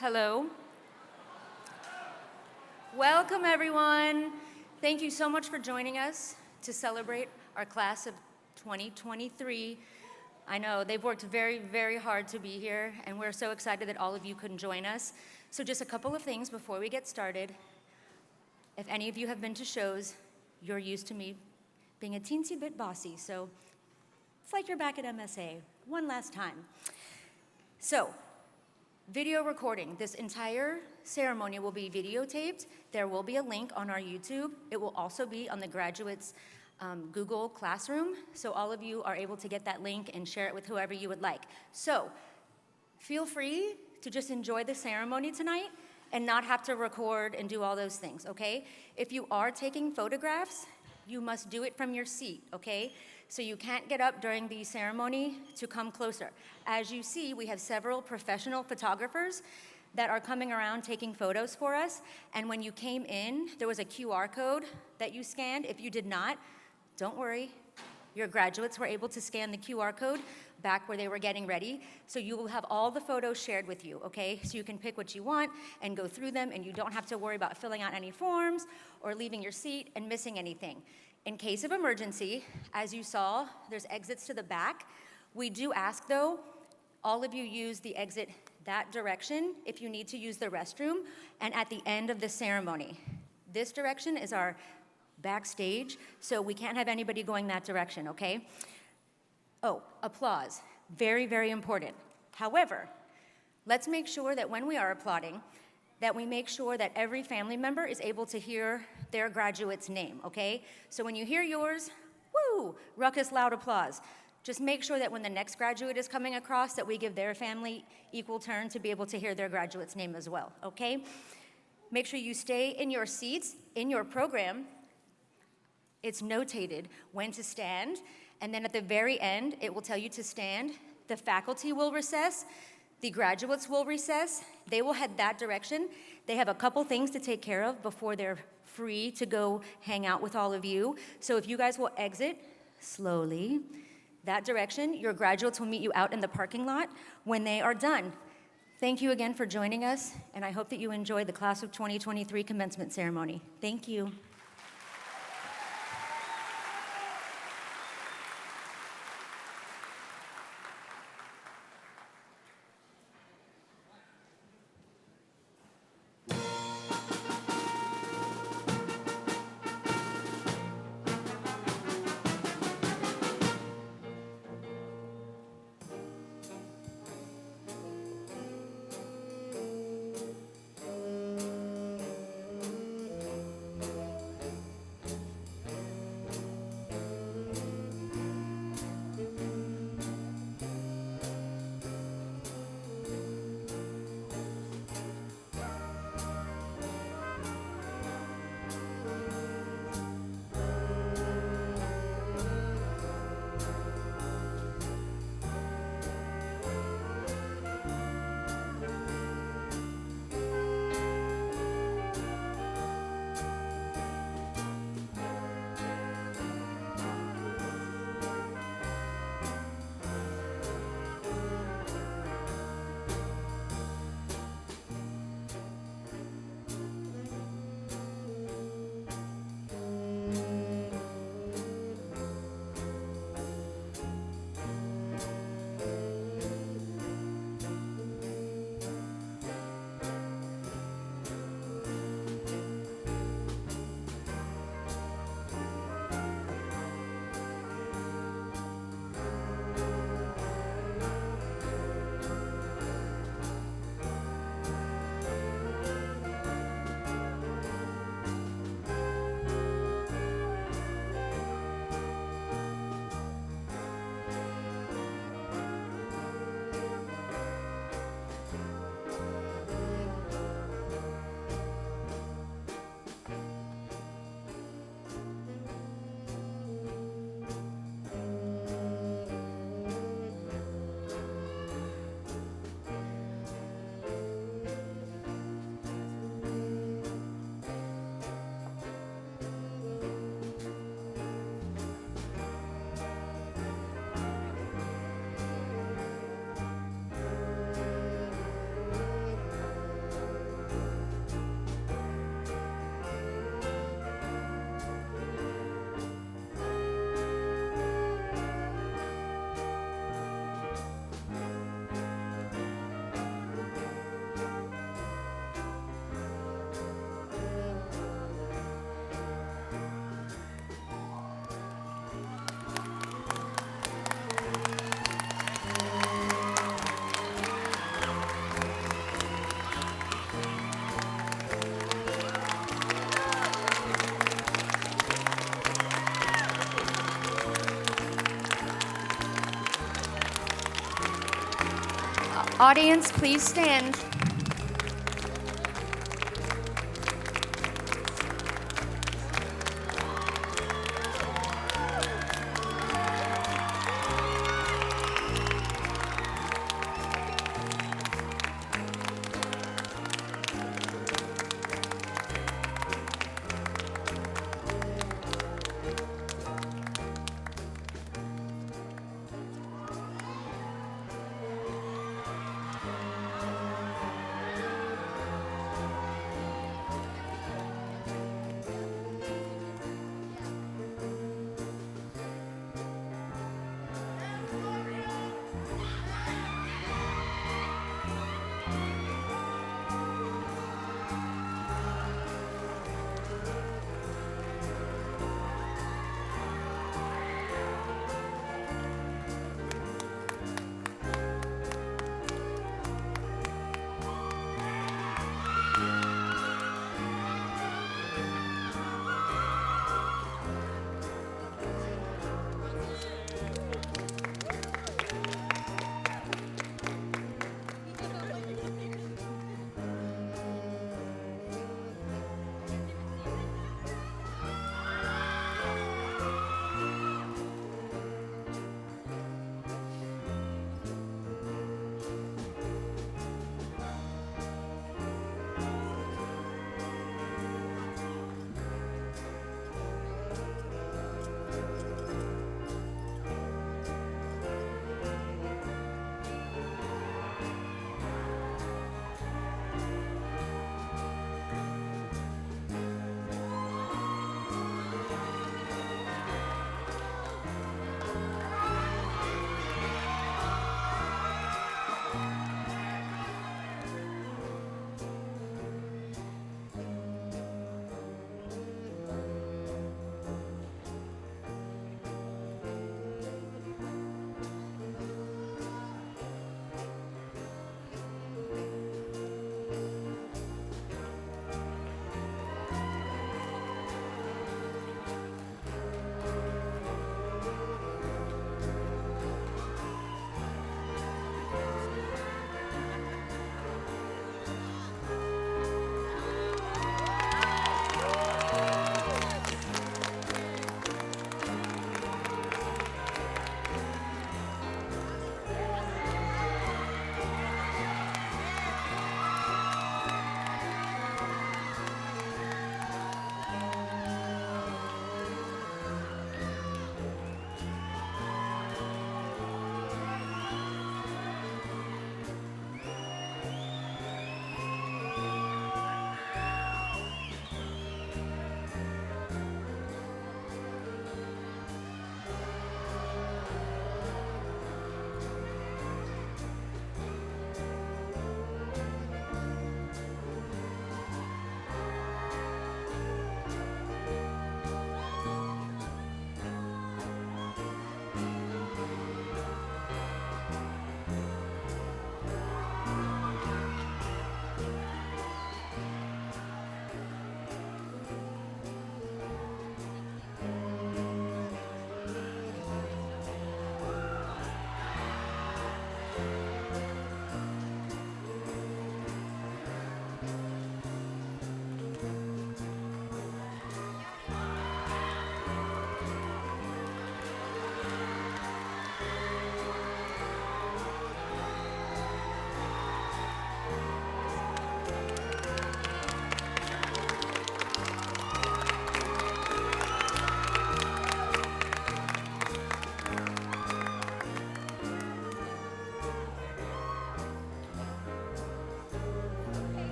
Hello. Welcome, everyone. Thank you so much for joining us to celebrate our class of 2023. I know they've worked very, very hard to be here, and we're so excited that all of you couldn't join us. So just a couple of things before we get started. If any of you have been to shows, you're used to me being a teensy bit bossy, so it's like you're back at MSA one last time. So, video recording. This entire ceremony will be videotaped. There will be a link on our YouTube. It will also be on the graduates' Google Classroom, so all of you are able to get that link and share it with whoever you would like. So, feel free to just enjoy the ceremony tonight and not have to record and do all those things, okay? If you are taking photographs, you must do it from your seat, okay? So you can't get up during the ceremony to come closer. As you see, we have several professional photographers that are coming around taking photos for us. And when you came in, there was a QR code that you scanned. If you did not, don't worry. Your graduates were able to scan the QR code back where they were getting ready. So you will have all the photos shared with you, okay? So you can pick what you want and go through them, and you don't have to worry about filling out any forms or leaving your seat and missing anything. In case of emergency, as you saw, there's exits to the back. We do ask, though, all of you use the exit that direction if you need to use the restroom, and at the end of the ceremony. This direction is our backstage, so we can't have anybody going that direction, okay? Oh, applause. Very, very important. However, let's make sure that when we are applauding, that we make sure that every family member is able to hear their graduate's name, okay? So when you hear yours, woo, ruckus, loud applause. Just make sure that when the next graduate is coming across, that we give their family equal turn to be able to hear their graduate's name as well, okay? Make sure you stay in your seats. In your program, it's notated when to stand, and then at the very end, it will tell you to stand. The faculty will recess. The graduates will recess. They will head that direction. They have a couple things to take care of before they're free to go hang out with all of you. So if you guys will exit slowly that direction, your graduates will meet you out in the parking lot when they are done. Thank you again for joining us, and I hope that you enjoy the Class of 2023 commencement ceremony. Thank you. Audience, please stand.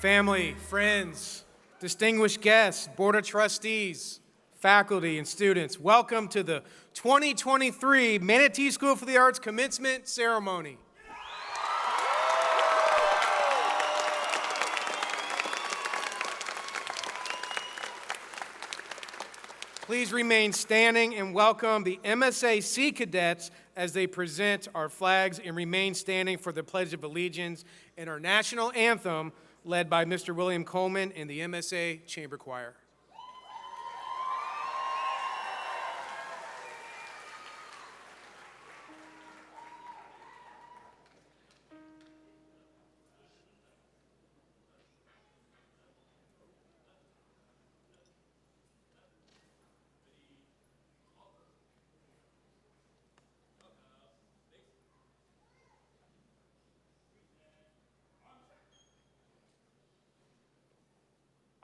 Family, friends, distinguished guests, Board of Trustees, faculty, and students, welcome to the 2023 Manatee School for the Arts Commencement Ceremony. Please remain standing and welcome the MSA Sea Cadets as they present our flags, and remain standing for the Pledge of Allegiance and our national anthem, led by Mr. William Coleman and the MSA Chamber Choir.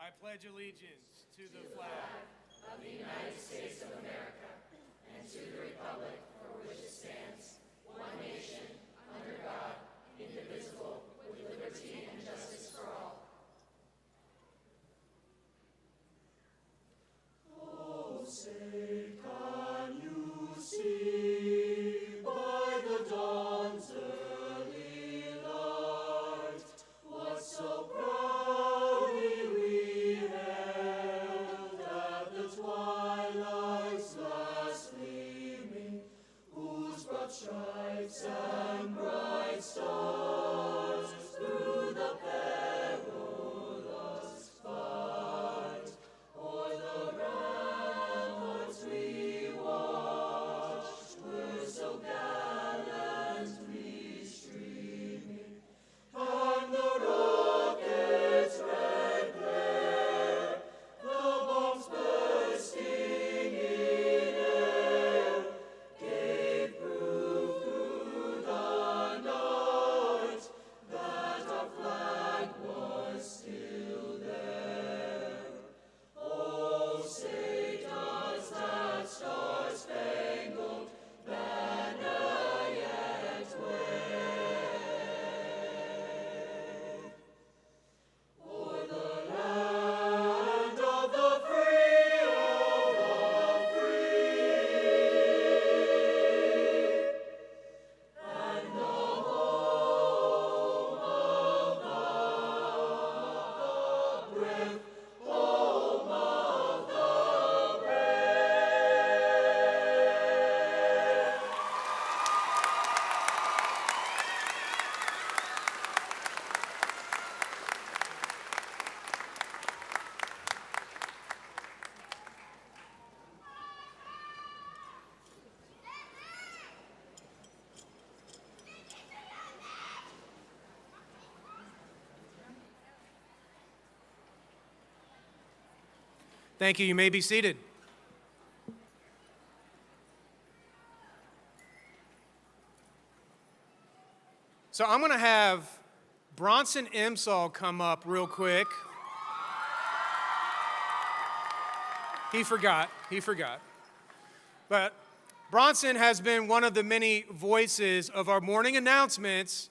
I pledge allegiance to the flag of the United States of America and to the republic for which it stands, one nation, under God, indivisible, with liberty and justice for all. Oh, say, can you see by the dawn's early light what so proudly twilight's last gleaming, whose broad stripes and bright stars through the perilous fight o'er the ramparts we watched were so gallantly streaming, and the rocket's red glare, the bombs bursting in air, gave proof through the night that our flag was still there. Oh, say does that star-spangled banner yet wave o'er the land of the free, and the home of the brave, home of the brave. Thank you. You may be seated. So I'm going to have Bronson Imsall come up real quick. He forgot. But Bronson has been one of the many voices of our morning announcements,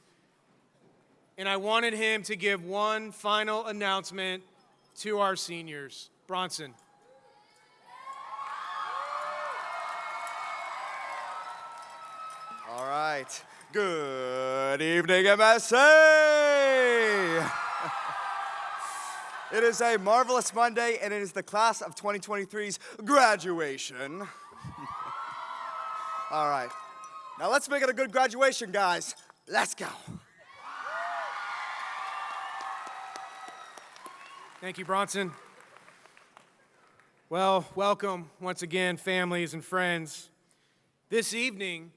and I wanted him to give one final announcement to our seniors. Bronson. All right. Good evening, MSA. It is a marvelous Monday, and it is the class of 2023's graduation. All right. Now let's make it a good graduation, guys. Let's go. Thank you, Bronson. Well, welcome once again, families and friends. This evening,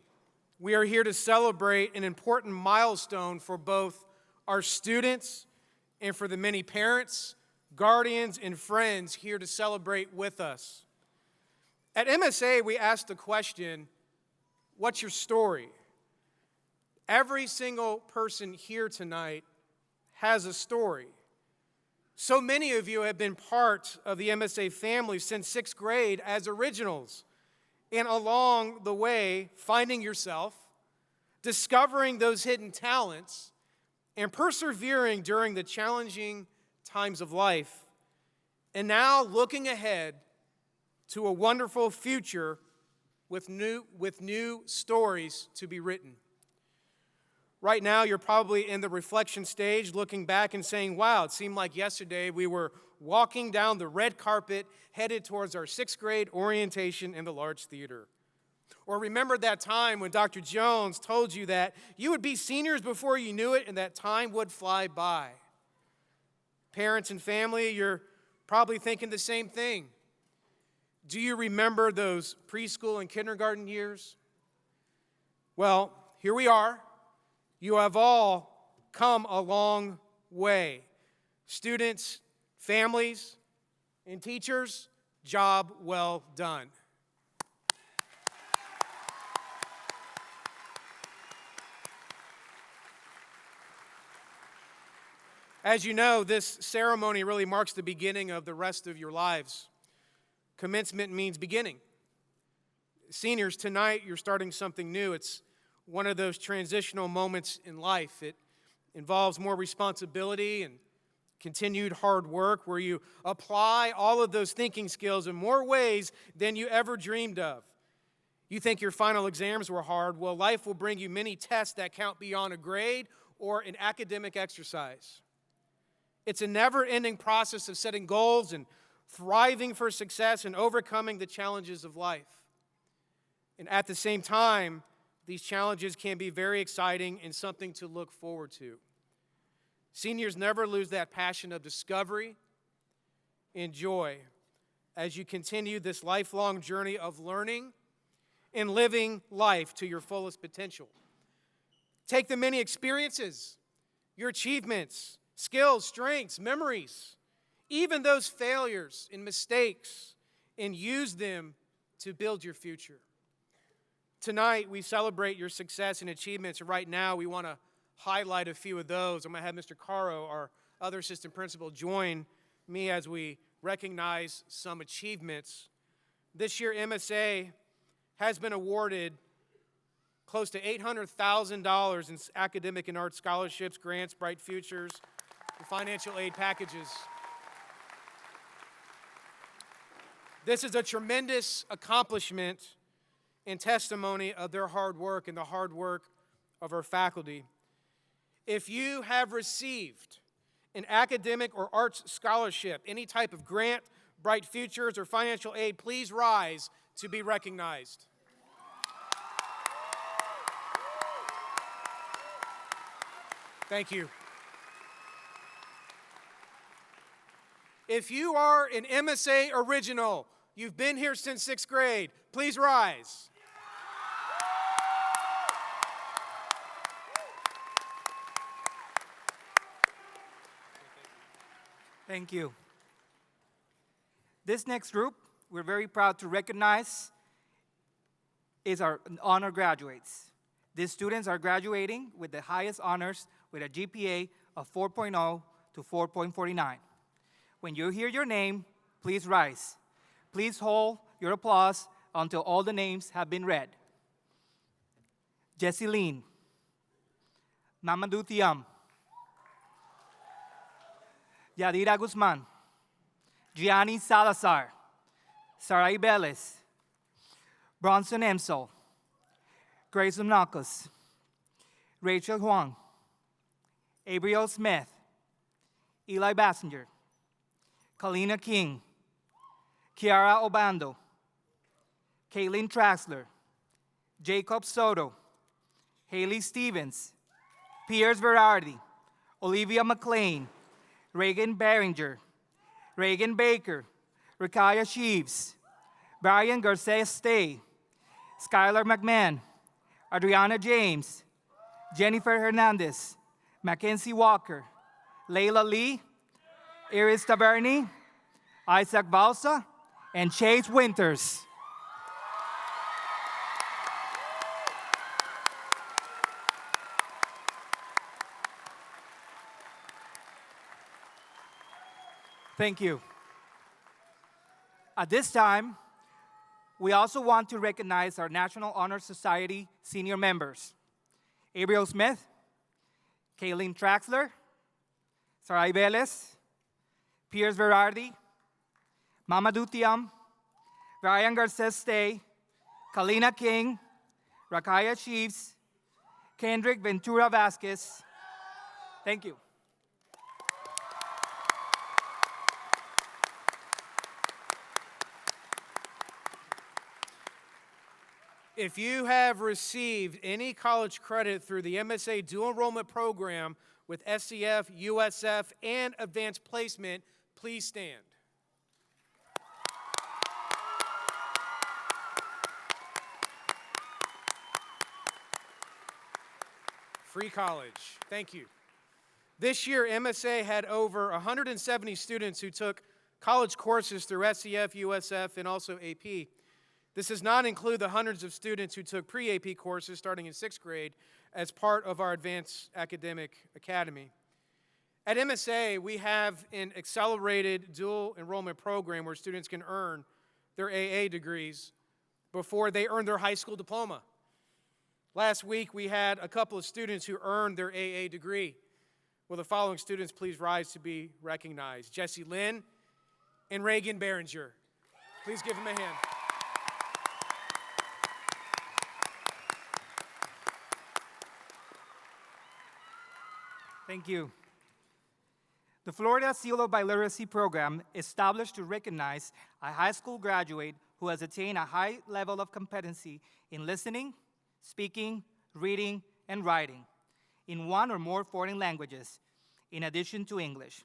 we are here to celebrate an important milestone for both our students and for the many parents, guardians, and friends here to celebrate with us. At MSA, we ask the question, what's your story? Every single person here tonight has a story. So many of you have been part of the MSA family since 6th grade as originals, and along the way, finding yourself, discovering those hidden talents, and persevering during the challenging times of life, and now looking ahead to a wonderful future with new stories to be written. Right now, you're probably in the reflection stage, looking back and saying, wow, it seemed like yesterday we were walking down the red carpet headed towards our 6th grade orientation in the large theater. Or remember that time when Dr. Jones told you that you would be seniors before you knew it and that time would fly by. Parents and family, you're probably thinking the same thing. Do you remember those preschool and kindergarten years? Well, here we are. You have all come a long way. Students, families, and teachers, job well done. As you know, this ceremony really marks the beginning of the rest of your lives. Commencement means beginning. Seniors, tonight you're starting something new. It's one of those transitional moments in life. It involves more responsibility and continued hard work where you apply all of those thinking skills in more ways than you ever dreamed of. You think your final exams were hard. Well, life will bring you many tests that count beyond a grade or an academic exercise. It's a never-ending process of setting goals and thriving for success and overcoming the challenges of life. And at the same time, these challenges can be very exciting and something to look forward to. Seniors never lose that passion of discovery and joy as you continue this lifelong journey of learning and living life to your fullest potential. Take the many experiences, your achievements, skills, strengths, memories, even those failures and mistakes, and use them to build your future. Tonight, we celebrate your success and achievements, and right now, we want to highlight a few of those. I'm going to have Mr. Caro, our other assistant principal, join me as we recognize some achievements. This year, MSA has been awarded close to $800,000 in academic and art scholarships, grants, bright futures, and financial aid packages. This is a tremendous accomplishment and testimony of their hard work and the hard work of our faculty. If you have received an academic or arts scholarship, any type of grant, bright futures, or financial aid, please rise to be recognized. Thank you. If you are an MSA original, you've been here since 6th grade, please rise. Thank you. This next group, we're very proud to recognize, is our honor graduates. These students are graduating with the highest honors with a GPA of 4.0 to 4.49. When you hear your name, please rise. Please hold your applause until all the names have been read. Jessie Lean, Mamadou Thiam, Yadira Guzman, Gianni Salazar, Sarai Beles, Bronson Emsel, Grace Umnakos, Rachel Huang, Abriel Smith, Eli Bassinger, Kalina King, Kiara Obando, Caitlin Traxler, Jacob Soto, Haley Stevens, Piers Verardi, Olivia McLean, Reagan Behringer, Reagan Baker, Rakaya Sheaves, Brian Garces Stay, Skylar McMahon, Adriana James, Jennifer Hernandez, Mackenzie Walker, Layla Lee, Iris Taberni, Isaac Balsa, and Chase Winters. Thank you. At this time, we also want to recognize our National Honor Society senior members. Abriel Smith, Kaylin Traxler, Sarai Beles, Piers Verardi, Mamadou Thiam, Ryan Garces Stay, Kalina King, Rakaya Chiefs, Kendrick Ventura Vasquez. Thank you. If you have received any college credit through the MSA dual enrollment program with SCF, USF, and advanced placement, please stand. Free college. Thank you. This year, MSA had over 170 students who took college courses through SCF, USF, and also AP. This does not include the hundreds of students who took pre-AP courses starting in 6th grade as part of our Advanced Academic Academy. At MSA, we have an accelerated dual enrollment program where students can earn their AA degrees before they earn their high school diploma. Last week, we had a couple of students who earned their AA degree. Will the following students please rise to be recognized? Jesse Lynn and Reagan Behringer. Please give them a hand. Thank you. The Florida Seal of Biliteracy program, established to recognize a high school graduate who has attained a high level of competency in listening, speaking, reading, and writing in one or more foreign languages, in addition to English.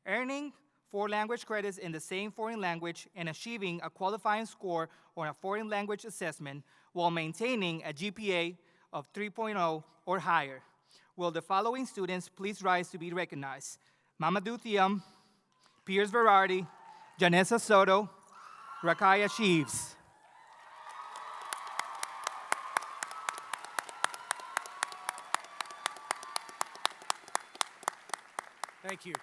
Earning 4 language credits in the same foreign language and achieving a qualifying score on a foreign language assessment while maintaining a GPA of 3.0 or higher. Will the following students please rise to be recognized? Mamadou Thiam, Piers Verardi, Janessa Soto, Rakaya Sheaves. Thank you.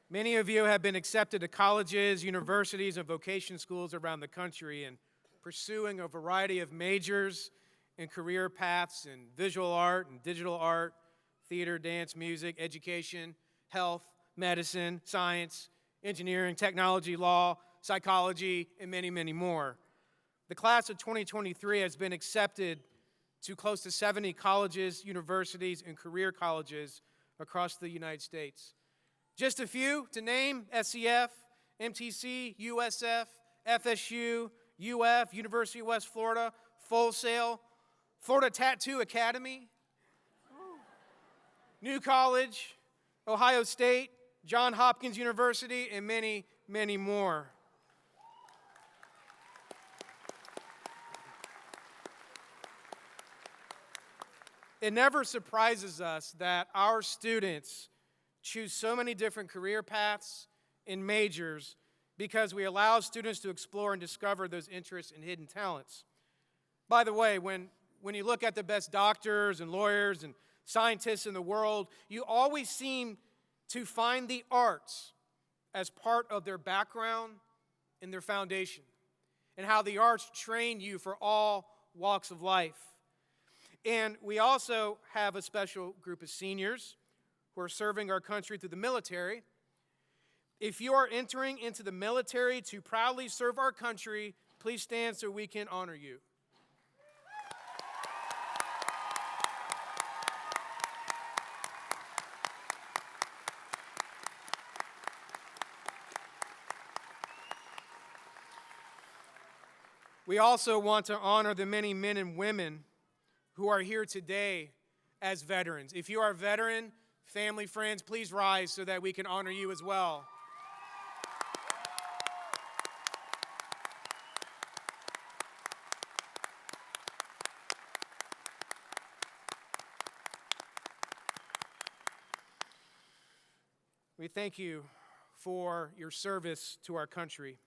Many of you have been accepted to colleges, universities, and vocation schools around the country and pursuing a variety of majors and career paths in visual art and digital art, theater, dance, music, education, health, medicine, science, engineering, technology, law, psychology, and many, many more. The class of 2023 has been accepted to close to 70 colleges, universities, and career colleges across the United States. Just a few to name: SCF, MTC, USF, FSU, UF, University of West Florida, Full Sail, Florida Tattoo Academy, New College, Ohio State, Johns Hopkins University, and many, many more. It never surprises us that our students choose so many different career paths and majors because we allow students to explore and discover those interests and hidden talents. By the way, when you look at the best doctors and lawyers and scientists in the world, you always seem to find the arts as part of their background and their foundation, and how the arts train you for all walks of life. And we also have a special group of seniors who are serving our country through the military. If you are entering into the military to proudly serve our country, please stand so we can honor you. We also want to honor the many men and women who are here today as veterans. If you are a veteran, family, friends, please rise so that we can honor you as well. We thank you for your service to our country.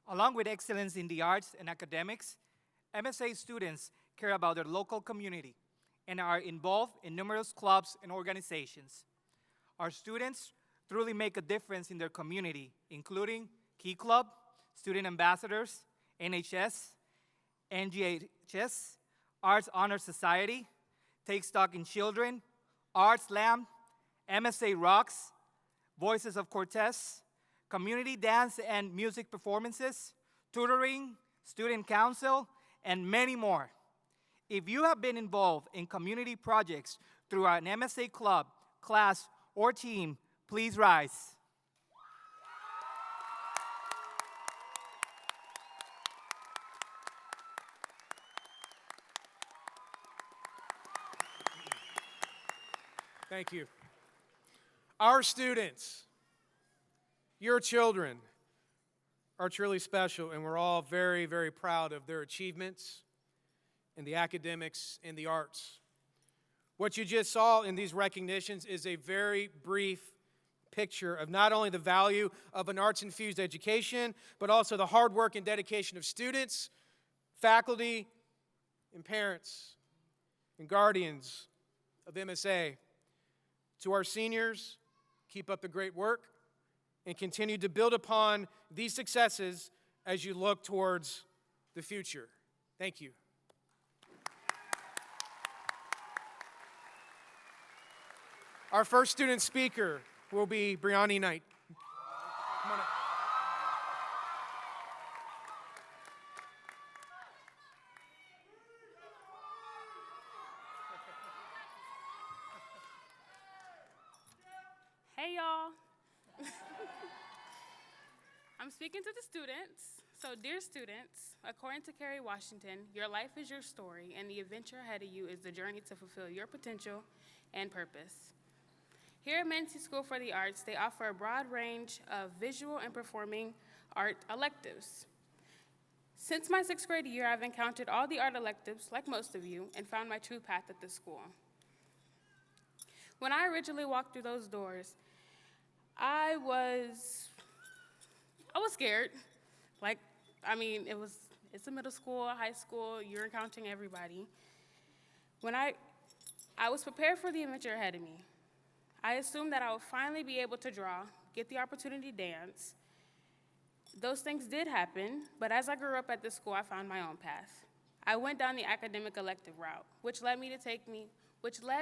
Along with excellence in the arts and academics, MSA students care about their local community and are involved in numerous clubs and organizations. Our students truly make a difference in their community, including Key Club, Student Ambassadors, NHS, NGHS, Arts Honor Society, Take Stock in Children, Arts Slam, MSA Rocks, Voices of Cortez, community dance and music performances, tutoring, student council, and many more. If you have been involved in community projects through an MSA club, class, or team, please rise. Thank you. Our students, your children, are truly special, and we're all very, very proud of their achievements in the academics and the arts. What you just saw in these recognitions is a very brief picture of not only the value of an arts-infused education, but also the hard work and dedication of students, faculty, and parents, and guardians of MSA. To our seniors, keep up the great work and continue to build upon these successes as you look towards the future. Thank you. Our first student speaker will be Brianni Knight. Come on up. Hey, y'all. I'm speaking to the students. So, dear students, according to Kerry Washington, your life is your story, and the adventure ahead of you is the journey to fulfill your potential and purpose. Here at Manatee School for the Arts, they offer a broad range of visual and performing art electives. Since my 6th grade year, I've encountered all the art electives, like most of you, and found my true path at this school. When I originally walked through those doors, I was scared. It's a middle school, high school, you're encountering everybody. When I was prepared for the adventure ahead of me. I assumed that I would finally be able to draw, get the opportunity to dance. Those things did happen, but as I grew up at this school, I found my own path. I went down the academic elective route, which led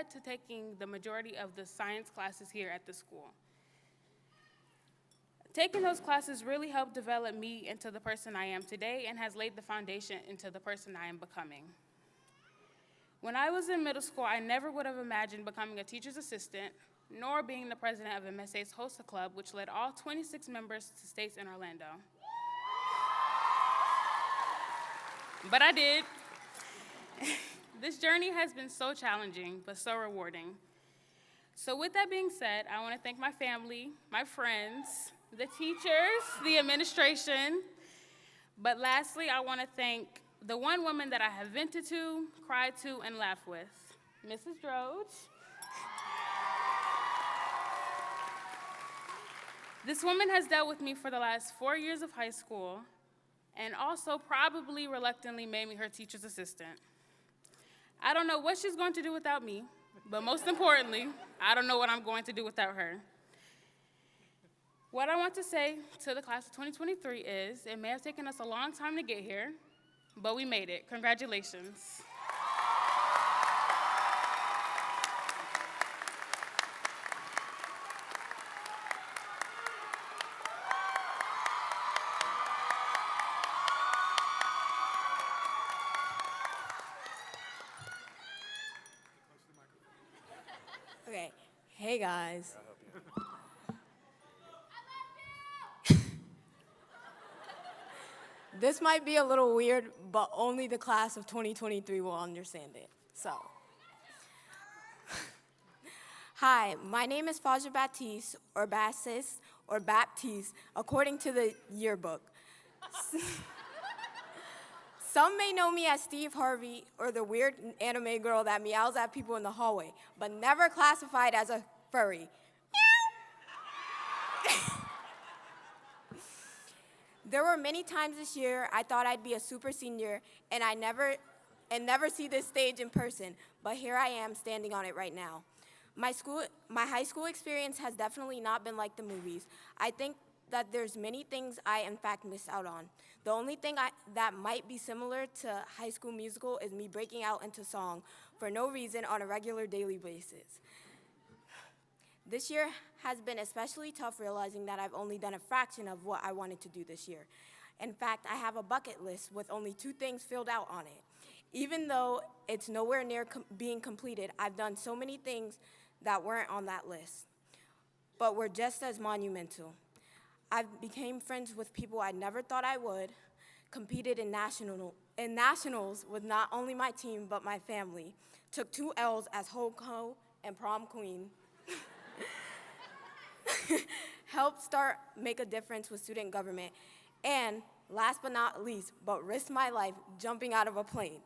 to taking the majority of the science classes here at the school. Taking those classes really helped develop me into the person I am today and has laid the foundation into the person I am becoming. When I was in middle school, I never would have imagined becoming a teacher's assistant, nor being the president of MSA's HOSA Club, which led all 26 members to states in Orlando. But I did. This journey has been so challenging, but so rewarding. So with that being said, I want to thank my family, my friends, the teachers, the administration, but lastly, I want to thank the one woman that I have vented to, cried to, and laughed with, Mrs. Droge. This woman has dealt with me for the last 4 years of high school and also probably reluctantly made me her teacher's assistant. I don't know what she's going to do without me, but most importantly, I don't know what I'm going to do without her. What I want to say to the class of 2023 is, it may have taken us a long time to get here, but we made it. Congratulations. Okay, hey guys. This might be a little weird, but only the class of 2023 will understand it. So, hi, my name is Faja Baptiste, or Baptiste, or Baptiste, according to the yearbook. Some may know me as Steve Harvey, or the weird anime girl that meows at people in the hallway, but never classified as a furry. There were many times this year I thought I'd be a super senior and never see this stage in person, but here I am standing on it right now. My high school experience has definitely not been like the movies. I think that there's many things I in fact missed out on. The only thing that might be similar to High School Musical is me breaking out into song for no reason on a regular daily basis. This year has been especially tough realizing that I've only done a fraction of what I wanted to do this year. In fact, I have a bucket list with only 2 things filled out on it. Even though it's nowhere near being completed, I've done so many things that weren't on that list, but were just as monumental. I became friends with people I never thought I would, competed in nationals with not only my team, but my family, took 2 L's as ho-ho and prom queen, helped make a difference with student government, and last but not least, but risked my life jumping out of a plane.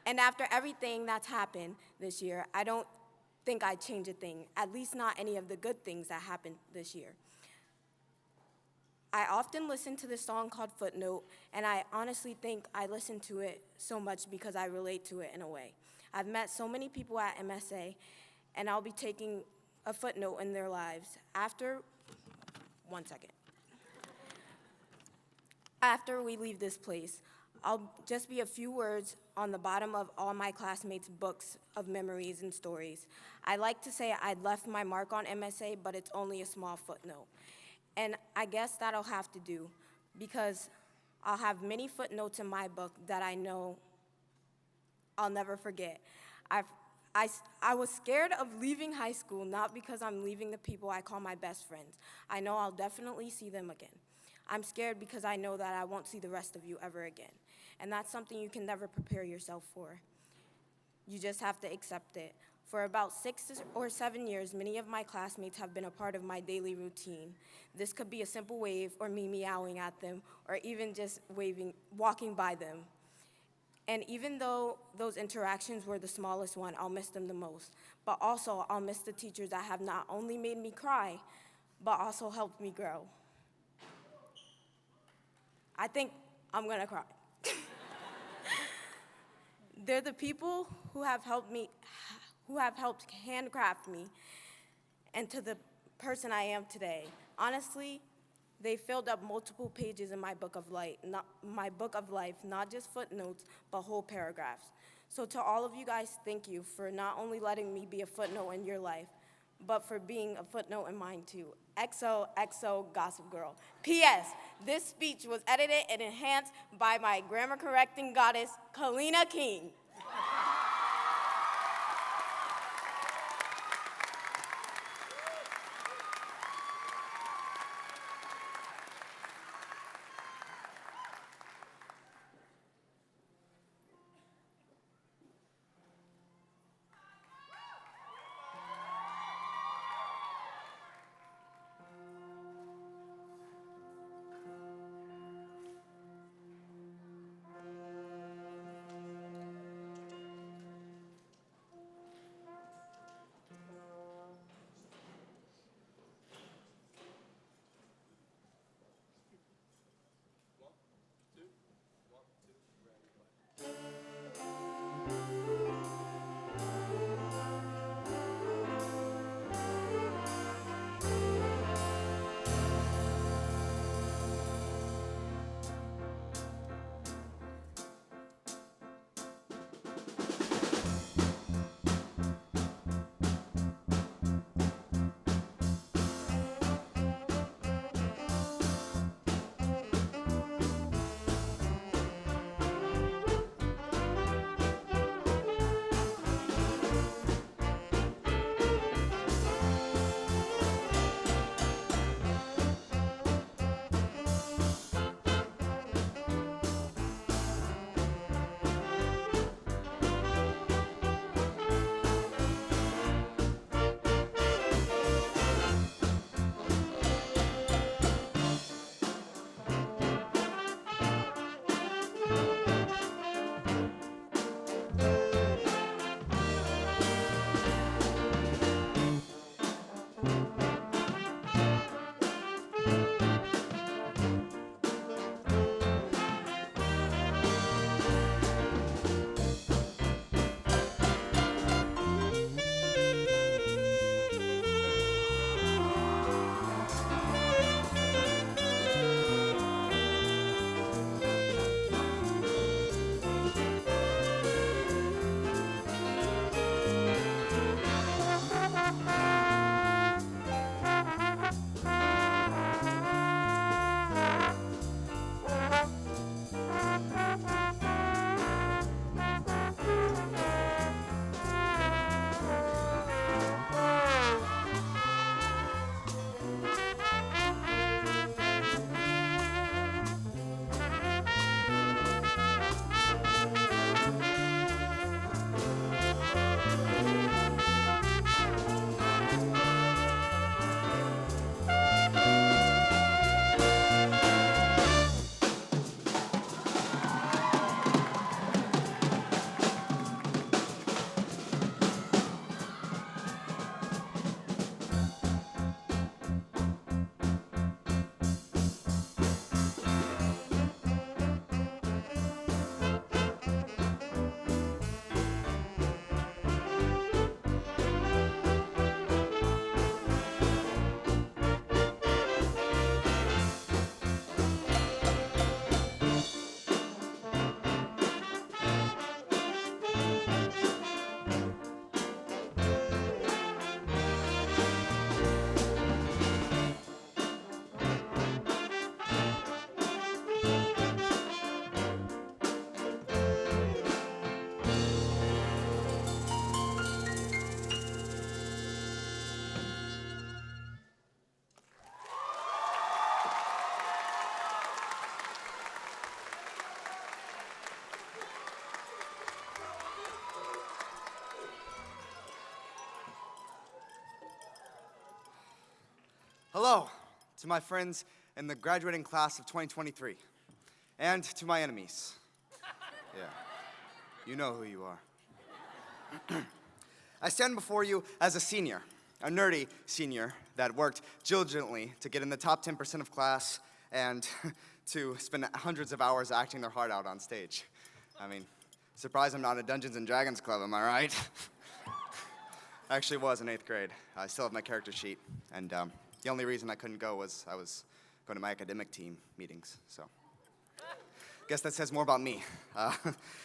And after everything that's happened this year, I don't think I'd change a thing, at least not any of the good things that happened this year. I often listen to this song called Footnote, and I honestly think I listen to it so much because I relate to it in a way. I've met so many people at MSA, and I'll be taking a footnote in their lives after we leave this place. I'll just be a few words on the bottom of all my classmates' books of memories and stories. I like to say I'd left my mark on MSA, but it's only a small footnote. And I guess that'll have to do, because I'll have many footnotes in my book that I know I'll never forget. I was scared of leaving high school, not because I'm leaving the people I call my best friends. I know I'll definitely see them again. I'm scared because I know that I won't see the rest of you ever again. And that's something you can never prepare yourself for. You just have to accept it. For about 6 or 7 years, many of my classmates have been a part of my daily routine. This could be a simple wave, or me meowing at them, or even just walking by them. And even though those interactions were the smallest one, I'll miss them the most. But also, I'll miss the teachers that have not only made me cry, but also helped me grow. I think I'm gonna cry. They're the people who have helped handcraft me into the person I am today. Honestly, they filled up multiple pages in my book of life, not just footnotes, but whole paragraphs. So to all of you guys, thank you for not only letting me be a footnote in your life, but for being a footnote in mine too. XOXO Gossip Girl. P.S. This speech was edited and enhanced by my grammar correcting goddess, Kalina King. Hello to my friends in the graduating class of 2023, and to my enemies. Yeah, you know who you are. I stand before you as a senior, a nerdy senior that worked diligently to get in the top 10% of class and to spend hundreds of hours acting their heart out on stage. I mean, surprised I'm not in a Dungeons and Dragons club, am I right? I actually was in 8th grade. I still have my character sheet, and the only reason I couldn't go was I was going to my academic team meetings, so. Guess that says more about me.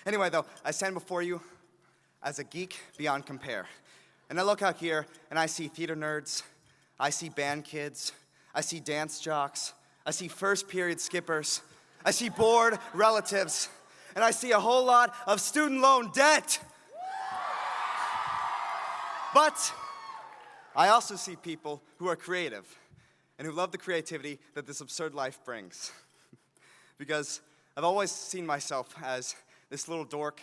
Anyway, though, I stand before you as a geek beyond compare. And I look out here, and I see theater nerds, I see band kids, I see dance jocks, I see first period skippers, I see bored relatives, and I see a whole lot of student loan debt. But I also see people who are creative and who love the creativity that this absurd life brings. Because I've always seen myself as this little dork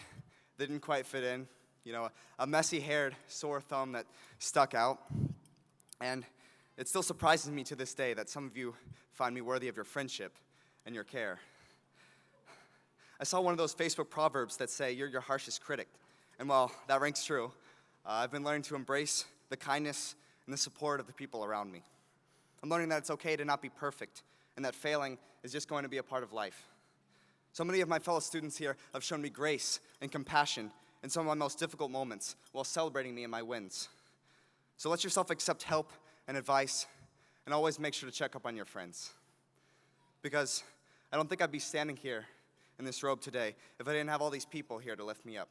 that didn't quite fit in, you know, a messy-haired, sore thumb that stuck out. And it still surprises me to this day that some of you find me worthy of your friendship and your care. I saw one of those Facebook proverbs that say, "You're your harshest critic." And while that rings true, I've been learning to embrace the kindness and the support of the people around me. I'm learning that it's okay to not be perfect, and that failing is just going to be a part of life. So many of my fellow students here have shown me grace and compassion in some of my most difficult moments while celebrating me in my wins. So let yourself accept help and advice, and always make sure to check up on your friends. Because I don't think I'd be standing here in this robe today if I didn't have all these people here to lift me up.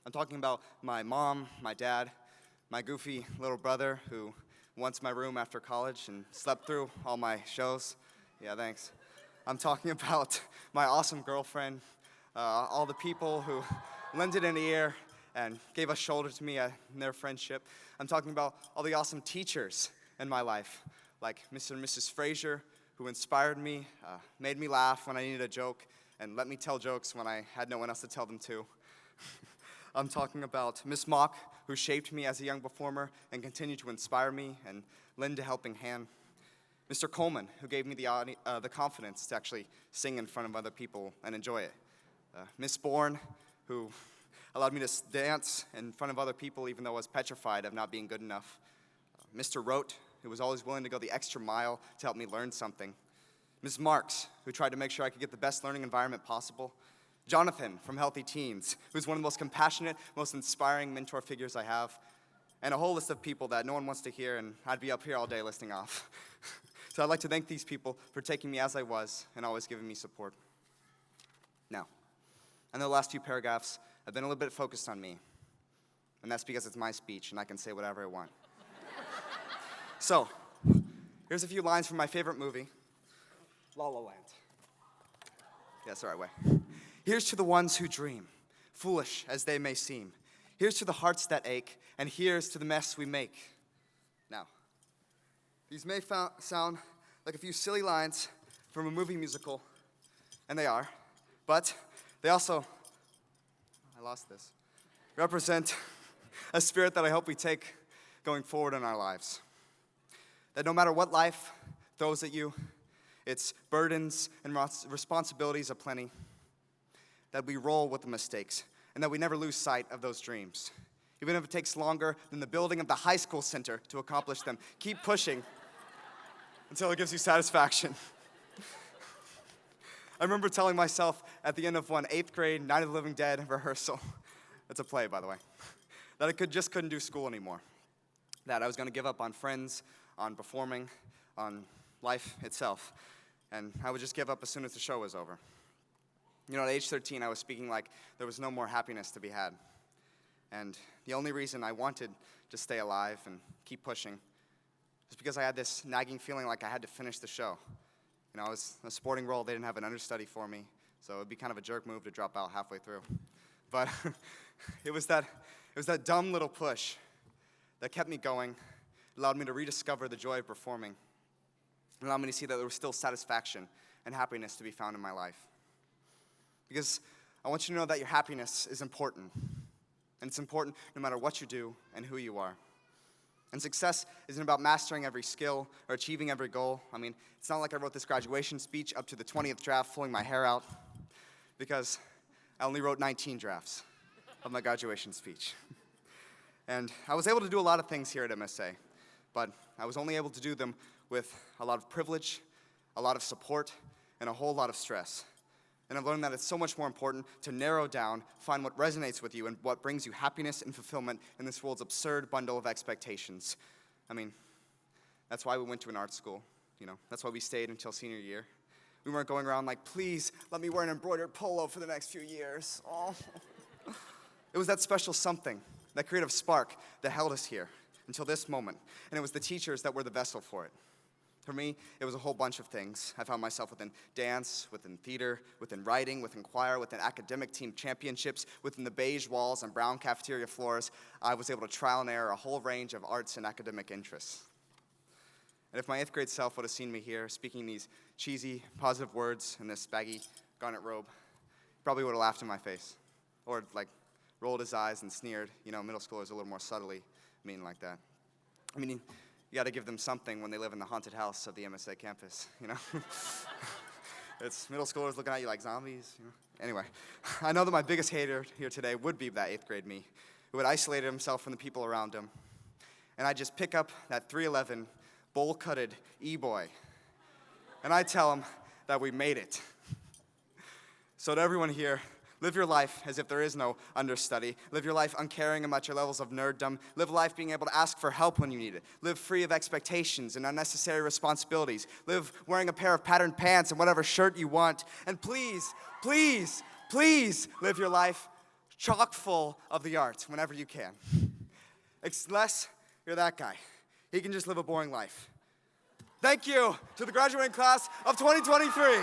I'm talking about my mom, my dad, my goofy little brother who wants my room after college and slept through all my shows. Yeah, thanks. I'm talking about my awesome girlfriend, all the people who lended an ear and gave a shoulder to me in their friendship. I'm talking about all the awesome teachers in my life, like Mr. and Mrs. Frazier, who inspired me, made me laugh when I needed a joke, and let me tell jokes when I had no one else to tell them to. I'm talking about Miss Mock, who shaped me as a young performer and continued to inspire me and lend a helping hand. Mr. Coleman, who gave me the confidence to actually sing in front of other people and enjoy it. Miss Bourne, who allowed me to dance in front of other people even though I was petrified of not being good enough. Mr. Rote, who was always willing to go the extra mile to help me learn something. Ms. Marks, who tried to make sure I could get the best learning environment possible. Jonathan from Healthy Teens, who's one of the most compassionate, most inspiring mentor figures I have. And a whole list of people that no one wants to hear, and I'd be up here all day listing off. So I'd like to thank these people for taking me as I was and always giving me support. Now, I know the last few paragraphs have been a little bit focused on me, and that's because it's my speech and I can say whatever I want. So, here's a few lines from my favorite movie, La La Land. Yeah, it's the right way. Here's to the ones who dream, foolish as they may seem. Here's to the hearts that ache, and here's to the mess we make. Now, these may sound like a few silly lines from a movie musical, and they are, but they also, represent a spirit that I hope we take going forward in our lives. That no matter what life throws at you, its burdens and responsibilities aplenty, that we roll with the mistakes, and that we never lose sight of those dreams. Even if it takes longer than the building of the high school center to accomplish them, keep pushing until it gives you satisfaction. I remember telling myself at the end of one 8th grade Night of the Living Dead rehearsal, it's a play, by the way, that I just couldn't do school anymore. That I was going to give up on friends, on performing, on life itself. And I would just give up as soon as the show was over. You know, at age 13, I was speaking like there was no more happiness to be had. And the only reason I wanted to stay alive and keep pushing was because I had this nagging feeling like I had to finish the show. You know, I was in a sporting role, they didn't have an understudy for me, so it would be kind of a jerk move to drop out halfway through. But it was that dumb little push that kept me going, allowed me to rediscover the joy of performing, and allowed me to see that there was still satisfaction and happiness to be found in my life. Because I want you to know that your happiness is important, and it's important no matter what you do and who you are. And success isn't about mastering every skill or achieving every goal. I mean, it's not like I wrote this graduation speech up to the 20th draft pulling my hair out, because I only wrote 19 drafts of my graduation speech. And I was able to do a lot of things here at MSA, but I was only able to do them with a lot of privilege, a lot of support, and a whole lot of stress. And I've learned that it's so much more important to narrow down, find what resonates with you, and what brings you happiness and fulfillment in this world's absurd bundle of expectations. I mean, that's why we went to an art school, you know. That's why we stayed until senior year. We weren't going around like, please, let me wear an embroidered polo for the next few years. Oh. It was that special something, that creative spark that held us here until this moment. And it was the teachers that were the vessel for it. For me, it was a whole bunch of things. I found myself within dance, within theater, within writing, within choir, within academic team championships, within the beige walls and brown cafeteria floors. I was able to trial and error a whole range of arts and academic interests. And if my 8th grade self would have seen me here speaking these cheesy, positive words in this baggy garnet robe, he probably would have laughed in my face. Or, like, rolled his eyes and sneered. You know, middle schoolers are a little more subtly mean like that. I mean, you got to give them something when they live in the haunted house of the MSA campus, you know? It's middle schoolers looking at you like zombies, you know? Anyway, I know that my biggest hater here today would be that 8th grade me, who had isolated himself from the people around him. And I just pick up that 311 bowl-cutted e-boy, and I tell him that we made it. So to everyone here, live your life as if there is no understudy. Live your life uncaring about your levels of nerddom. Live life being able to ask for help when you need it. Live free of expectations and unnecessary responsibilities. Live wearing a pair of patterned pants and whatever shirt you want. And please, please, please live your life chock full of the arts whenever you can. Unless you're that guy. He can just live a boring life. Thank you to the graduating class of 2023.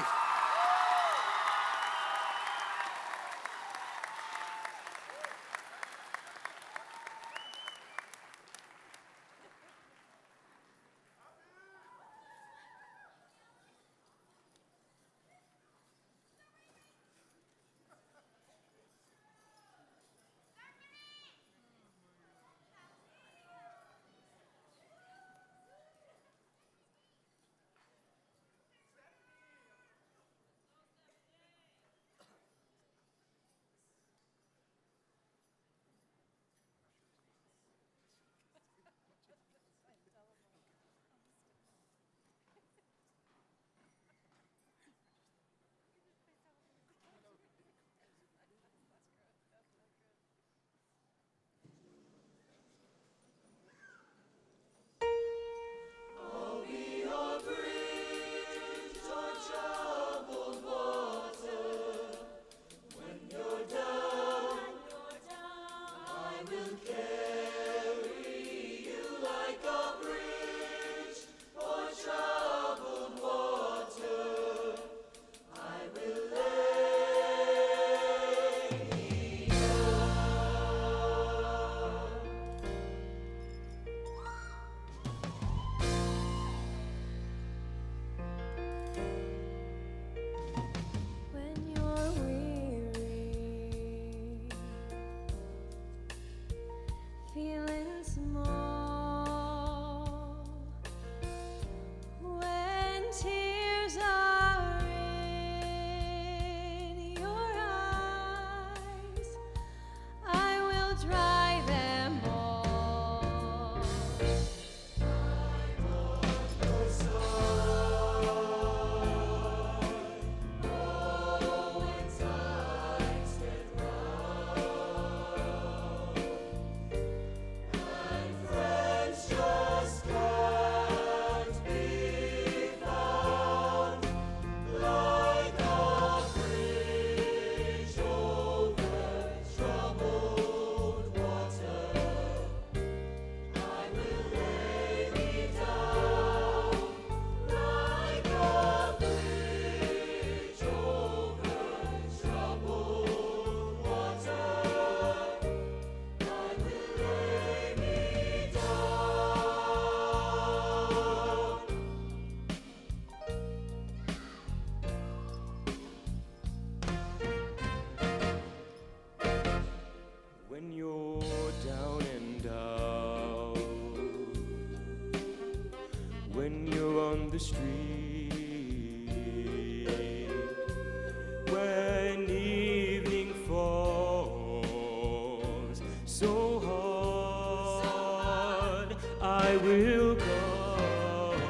I will comfort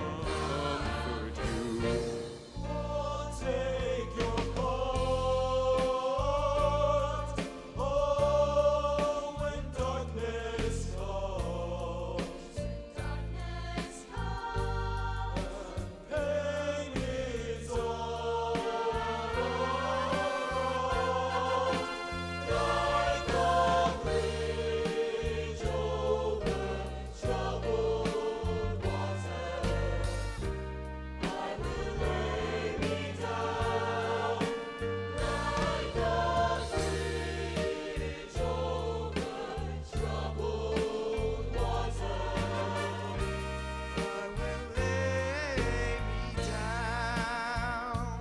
you. Oh, take your part. Oh, when darkness comes, pain is all around, like a bridge over troubled water. I will lay me down like a bridge over troubled water. I will lay me down.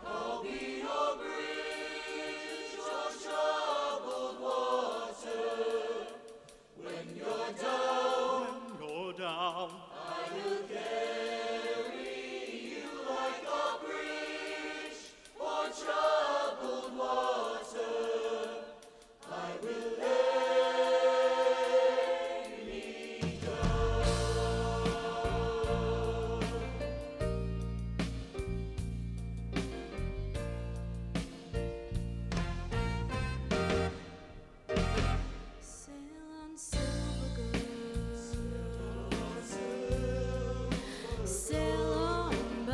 I'll be your bridge over troubled water. When you're down, I will carry you like a bridge over troubled water. I will lay me down. Sail on, silver girl. Sail on by.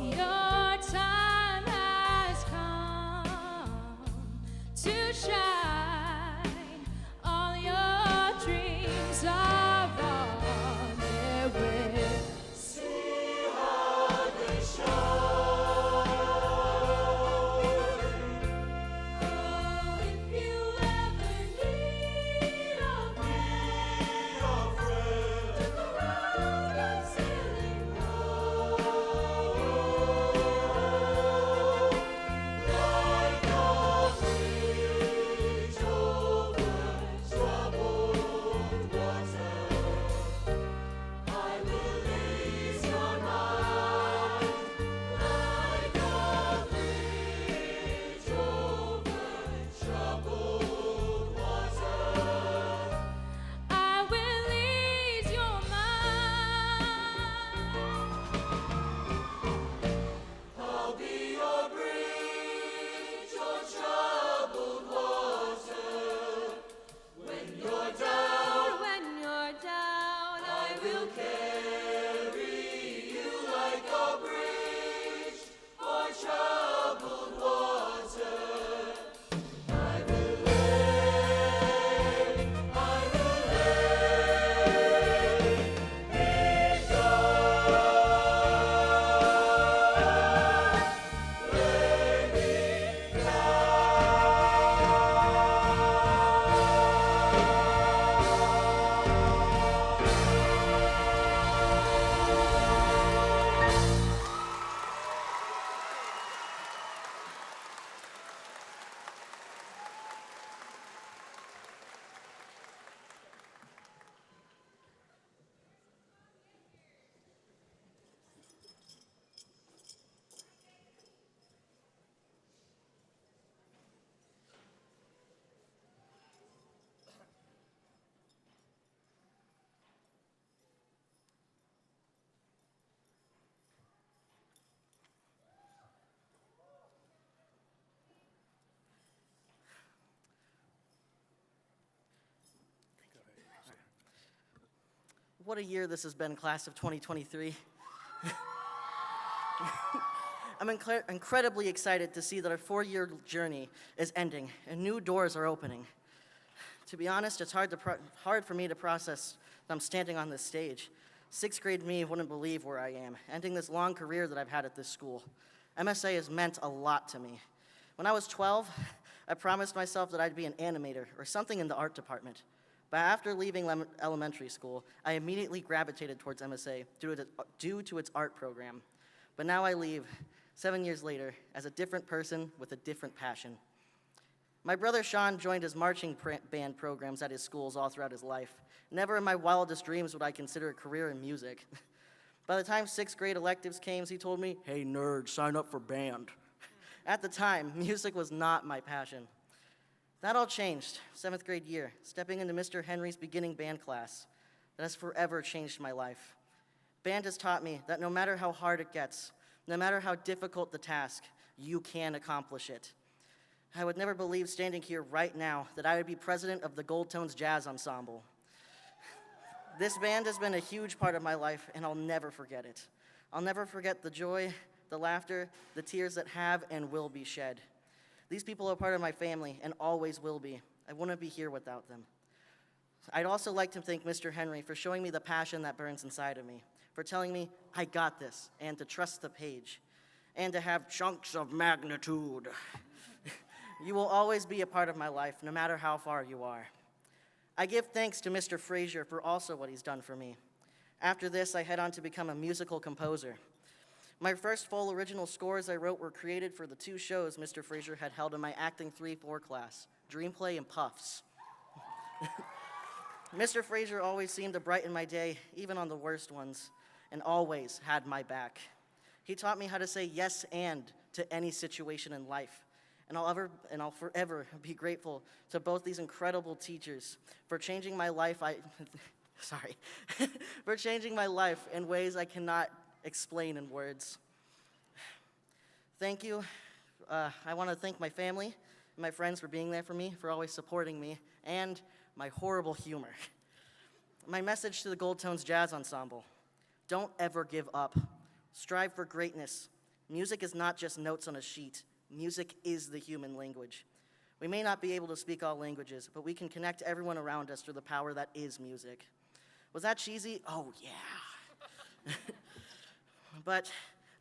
Your time has come to shine. All your dreams are on their way. See how they shine. Oh, if you ever need a friend, look around and sailing Like a bridge over troubled water, I will ease your mind. Like a bridge over troubled water. I will ease your mind. I'll be your bridge over troubled water. When you're down, When you're down, I will carry you like a bridge for troubled water. I will lay me down. What a year this has been, class of 2023. I'm incredibly excited to see that our 4-year journey is ending and new doors are opening. To be honest, it's hard for me to process that I'm standing on this stage. 6th grade me wouldn't believe where I am, ending this long career that I've had at this school. MSA has meant a lot to me. When I was 12, I promised myself that I'd be an animator or something in the art department. But after leaving elementary school, I immediately gravitated towards MSA due to its art program. But now I leave, 7 years later, as a different person with a different passion. My brother Sean joined his marching band programs at his schools all throughout his life. Never in my wildest dreams would I consider a career in music. By the time 6th grade electives came, he told me, "Hey nerd, sign up for band." At the time, music was not my passion. That all changed, 7th grade year, stepping into Mr. Henry's beginning band class. That has forever changed my life. Band has taught me that no matter how hard it gets, no matter how difficult the task, you can accomplish it. I would never believe standing here right now that I would be president of the Gold Tones Jazz Ensemble. This band has been a huge part of my life, and I'll never forget it. I'll never forget the joy, the laughter, the tears that have and will be shed. These people are part of my family and always will be. I wouldn't be here without them. I'd also like to thank Mr. Henry for showing me the passion that burns inside of me, for telling me I got this, and to trust the page, and to have chunks of magnitude. You will always be a part of my life, no matter how far you are. I give thanks to Mr. Frazier for also what he's done for me. After this, I head on to become a musical composer. My first full original scores I wrote were created for the 2 shows Mr. Frazier had held in my Acting 3-4 class, Dream Play and Puffs. Mr. Frazier always seemed to brighten my day, even on the worst ones, and always had my back. He taught me how to say yes and to any situation in life, and I'll forever be grateful to both these incredible teachers for changing my life. For changing my life in ways I cannot explain in words. Thank you. I want to thank my family and my friends for being there for me, for always supporting me, and my horrible humor. My message to the Gold Tones Jazz Ensemble: don't ever give up. Strive for greatness. Music is not just notes on a sheet. Music is the human language. We may not be able to speak all languages, but we can connect everyone around us through the power that is music. Was that cheesy? Oh, yeah. But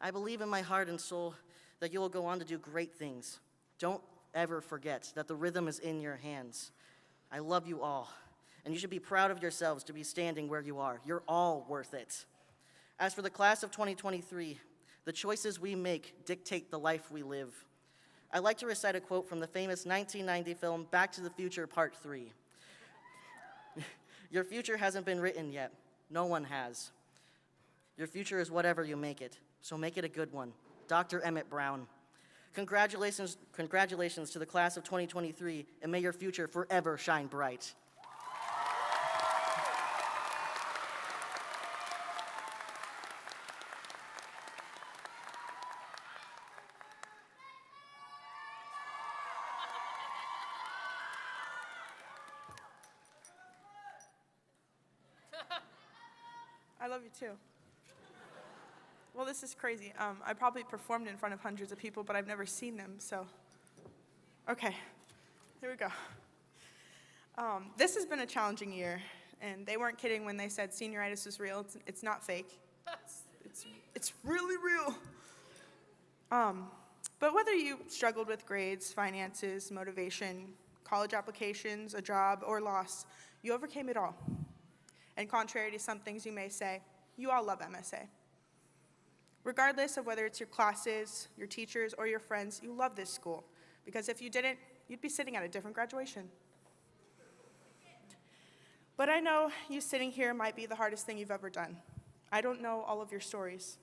I believe in my heart and soul that you will go on to do great things. Don't ever forget that the rhythm is in your hands. I love you all, and you should be proud of yourselves to be standing where you are. You're all worth it. As for the class of 2023, the choices we make dictate the life we live. I'd like to recite a quote from the famous 1990 film Back to the Future Part 3. Your future hasn't been written yet. No one has. Your future is whatever you make it, so make it a good one. Dr. Emmett Brown. Congratulations to the class of 2023, and may your future forever shine bright. I love you too. Well, this is crazy. I probably performed in front of hundreds of people, but I've never seen them, so. Okay, here we go. This has been a challenging year, and they weren't kidding when they said senioritis is real. It's not fake. It's really real. But whether you struggled with grades, finances, motivation, college applications, a job, or loss, you overcame it all. And contrary to some things you may say, you all love MSA. Regardless of whether it's your classes, your teachers, or your friends, you love this school. Because if you didn't, you'd be sitting at a different graduation. But I know you sitting here might be the hardest thing you've ever done. I don't know all of your stories.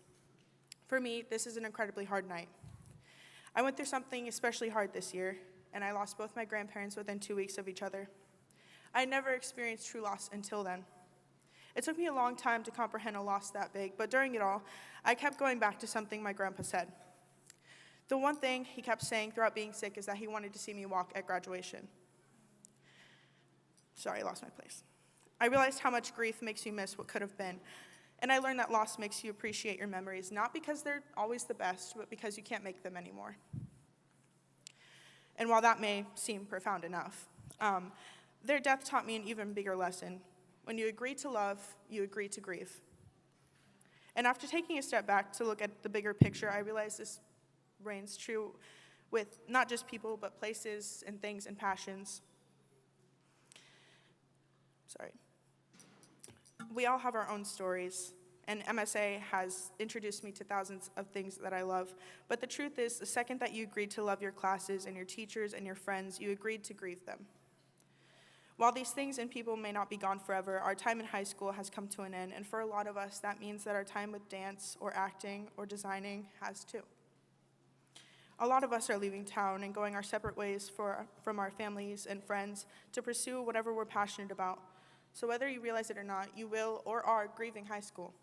For me, this is an incredibly hard night. I went through something especially hard this year, and I lost both my grandparents within 2 weeks of each other. I never experienced true loss until then. It took me a long time to comprehend a loss that big, but during it all, I kept going back to something my grandpa said. The one thing he kept saying throughout being sick is that he wanted to see me walk at graduation. Sorry, I lost my place. I realized how much grief makes you miss what could have been, and I learned that loss makes you appreciate your memories, not because they're always the best, but because you can't make them anymore. And while that may seem profound enough, their death taught me an even bigger lesson. When you agree to love, you agree to grieve. And after taking a step back to look at the bigger picture, I realized this reigns true with not just people, but places and things and passions. Sorry. We all have our own stories, and MSA has introduced me to thousands of things that I love. But the truth is, the second that you agreed to love your classes and your teachers and your friends, you agreed to grieve them. While these things and people may not be gone forever, our time in high school has come to an end, and for a lot of us, that means that our time with dance or acting or designing has too. A lot of us are leaving town and going our separate ways from our families and friends to pursue whatever we're passionate about. So whether you realize it or not, you will or are grieving high school,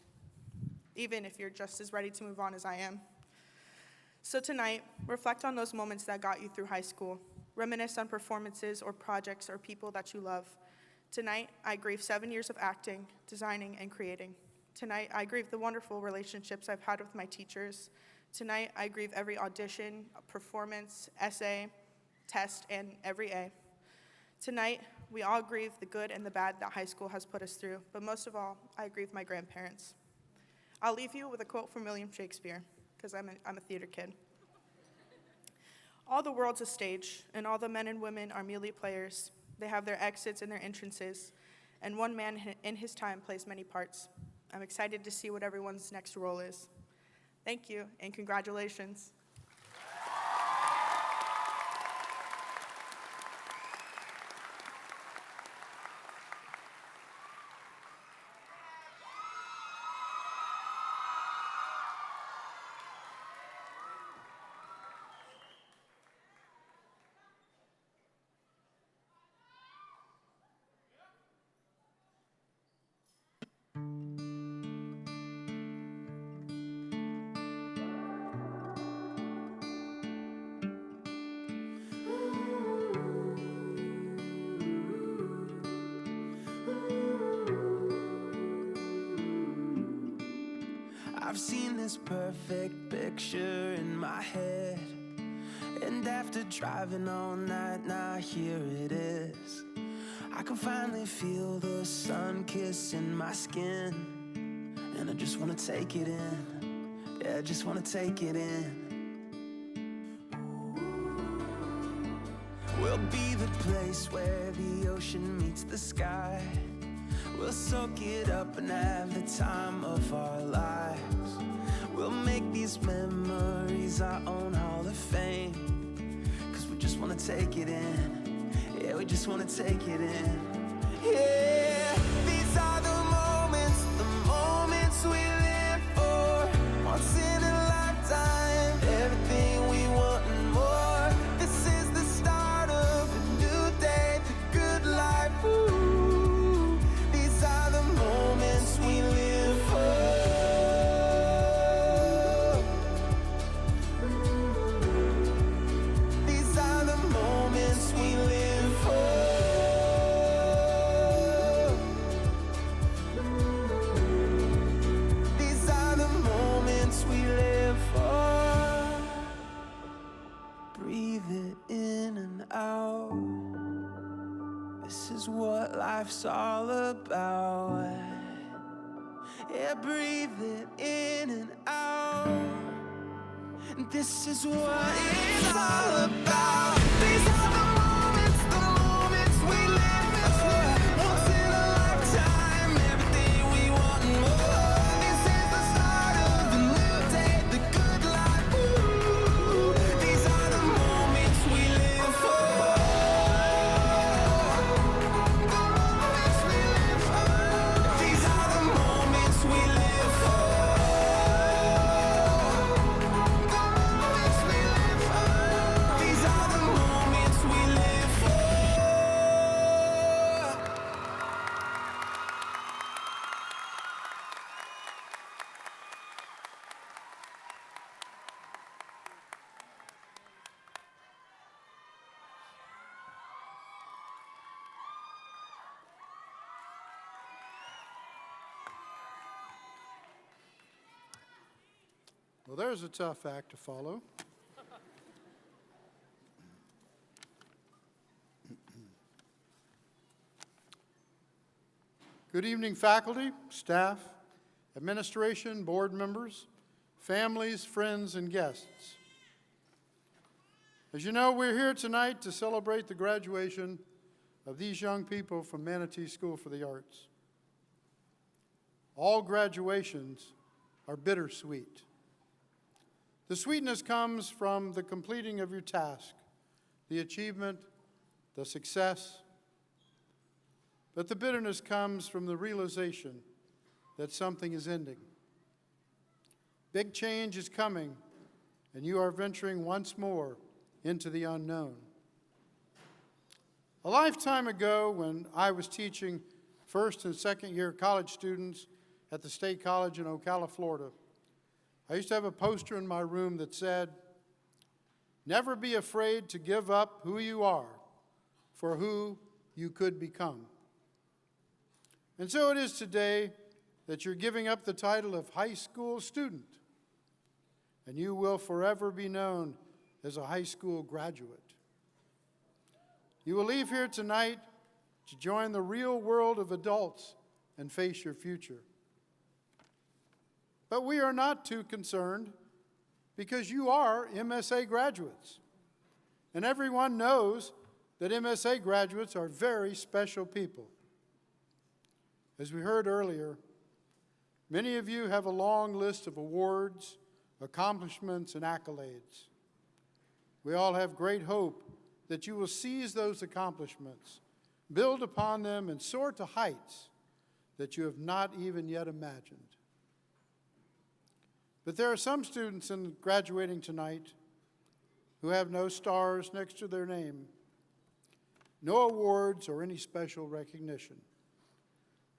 even if you're just as ready to move on as I am. So tonight, reflect on those moments that got you through high school. Reminisce on performances or projects or people that you love. Tonight, I grieve 7 years of acting, designing, and creating. Tonight, I grieve the wonderful relationships I've had with my teachers. Tonight, I grieve every audition, performance, essay, test, and every A. Tonight, we all grieve the good and the bad that high school has put us through, but most of all, I grieve my grandparents. I'll leave you with a quote from William Shakespeare, because I'm a theater kid. All the world's a stage, and all the men and women are merely players. They have their exits and their entrances, and one man in his time plays many parts. I'm excited to see what everyone's next role is. Thank you, and congratulations. I've seen this perfect picture in my head, and after driving all night, now here it is. I can finally feel the sun kissing my skin, and I just wanna take it in. Yeah, I just wanna take it in. We'll be the place where the ocean meets the sky. We'll soak it up and have the time of our lives. We'll make these memories our own Hall of Fame, 'cause we just wanna take it in. Yeah, we just wanna take it in. Yeah, these are the moments we live for. Once in a lifetime, everything we want and more. This is the start of a new day, the good life. Ooh, these are the moments we live for. These are the moments we live for. These are the moments we live for. Breathe it in and out. This is what life's all about. Yeah, breathe it in and out. This is what it's all about. These are the moments we live for. Once in a lifetime, everything we want and more. This is the start of a new day, the good life. Ooh, these are the moments we live for. The moments we live for. These are the moments we live for. The moments we live for. These are the moments we live for. Well, there's a tough act to follow. Good evening, faculty, staff, administration, board members, families, friends, and guests. As you know, we're here tonight to celebrate the graduation of these young people from Manatee School for the Arts. All graduations are bittersweet. The sweetness comes from the completing of your task, the achievement, the success. But the bitterness comes from the realization that something is ending. Big change is coming, and you are venturing once more into the unknown. A lifetime ago, when I was teaching first and second year college students at the State College in Ocala, Florida, I used to have a poster in my room that said, "Never be afraid to give up who you are for who you could become." And so it is today that you're giving up the title of high school student, and you will forever be known as a high school graduate. You will leave here tonight to join the real world of adults and face your future. But we are not too concerned because you are MSA graduates. And everyone knows that MSA graduates are very special people. As we heard earlier, many of you have a long list of awards, accomplishments, and accolades. We all have great hope that you will seize those accomplishments, build upon them, and soar to heights that you have not even yet imagined. But there are some students in graduating tonight who have no stars next to their name, no awards or any special recognition.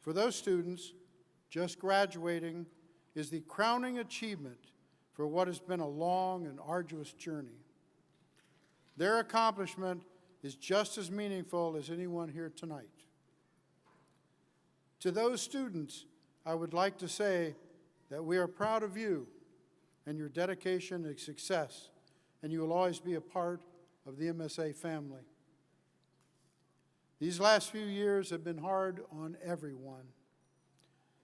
For those students, just graduating is the crowning achievement for what has been a long and arduous journey. Their accomplishment is just as meaningful as anyone here tonight. To those students, I would like to say that we are proud of you and your dedication and success, and you will always be a part of the MSA family. These last few years have been hard on everyone.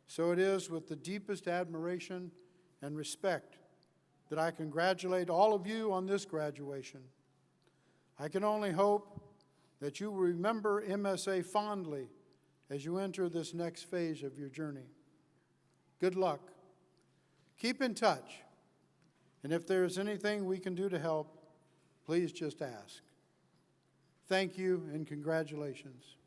So it is with the deepest admiration and respect that I congratulate all of you on this graduation. I can only hope that you will remember MSA fondly as you enter this next phase of your journey. Good luck. Keep in touch. And if there is anything we can do to help, please just ask. Thank you and congratulations.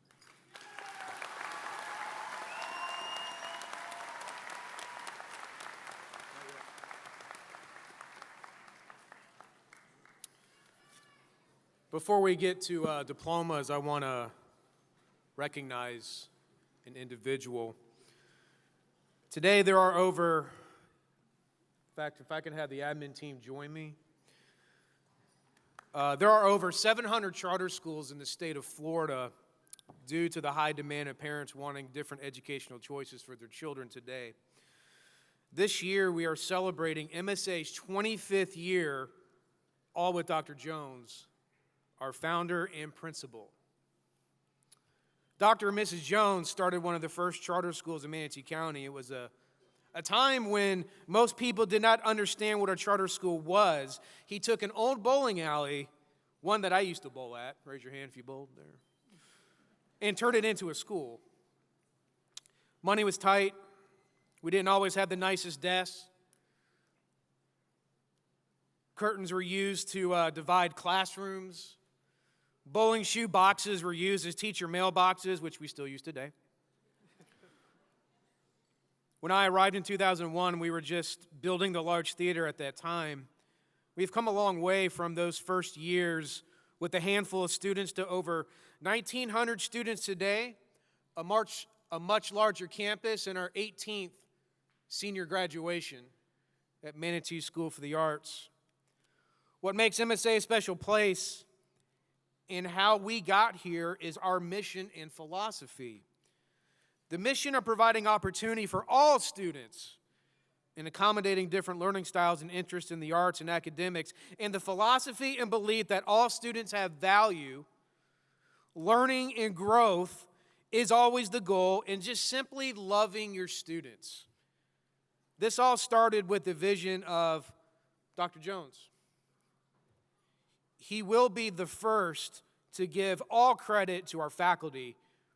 Before we get to diplomas, I want to recognize an individual. Today there are over, in fact, if I could have the admin team join me, there are over 700 charter schools in the state of Florida due to the high demand of parents wanting different educational choices for their children today. This year we are celebrating MSA's 25th year, all with Dr. Jones, our founder and principal. Dr. and Mrs. Jones started one of the first charter schools in Manatee County. It was a time when most people did not understand what a charter school was. He took an old bowling alley, one that I used to bowl at, raise your hand if you bowled there, and turned it into a school. Money was tight. We didn't always have the nicest desks. Curtains were used to divide classrooms. Bowling shoe boxes were used as teacher mailboxes, which we still use today. When I arrived in 2001, we were just building the large theater at that time. We've come a long way from those first years with a handful of students to over 1,900 students today, a much larger campus, and our 18th senior graduation at Manatee School for the Arts. What makes MSA a special place and how we got here is our mission and philosophy. The mission of providing opportunity for all students in accommodating different learning styles and interests in the arts and academics, and the philosophy and belief that all students have value, learning and growth is always the goal, and just simply loving your students. This all started with the vision of Dr. Jones. He will be the first to give all credit to our faculty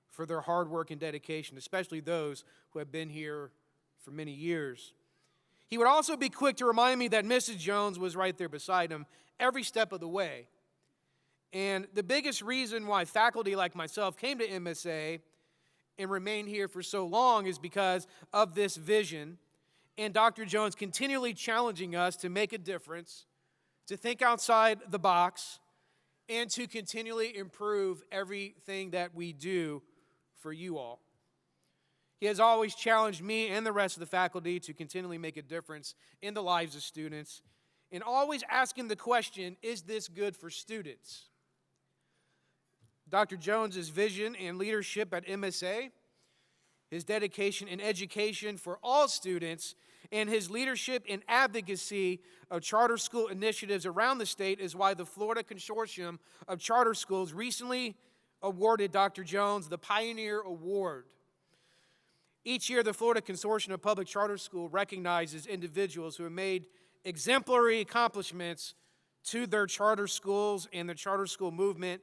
for their hard work and dedication, especially those who have been here for many years. He would also be quick to remind me that Mrs. Jones was right there beside him every step of the way. And the biggest reason why faculty like myself came to MSA and remained here for so long is because of this vision and Dr. Jones continually challenging us to make a difference to think outside the box, and to continually improve everything that we do for you all. He has always challenged me and the rest of the faculty to continually make a difference in the lives of students, and always asking the question, is this good for students? Dr. Jones's vision and leadership at MSA, his dedication in education for all students, and his leadership and advocacy of charter school initiatives around the state is why the Florida Consortium of Charter Schools recently awarded Dr. Jones the Pioneer Award. Each year, the Florida Consortium of Public Charter School recognizes individuals who have made exemplary accomplishments to their charter schools and the charter school movement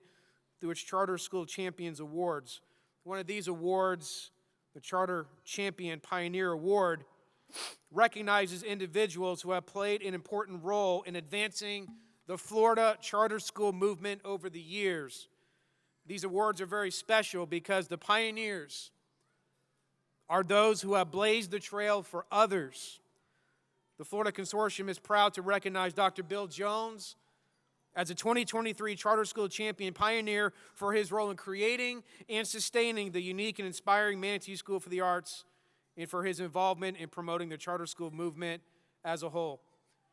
through its Charter School Champions Awards. One of these awards, the Charter Champion Pioneer Award, recognizes individuals who have played an important role in advancing the Florida charter school movement over the years. These awards are very special because the pioneers are those who have blazed the trail for others. The Florida Consortium is proud to recognize Dr. Bill Jones as a 2023 Charter School Champion Pioneer for his role in creating and sustaining the unique and inspiring Manatee School for the Arts, and for his involvement in promoting the charter school movement as a whole.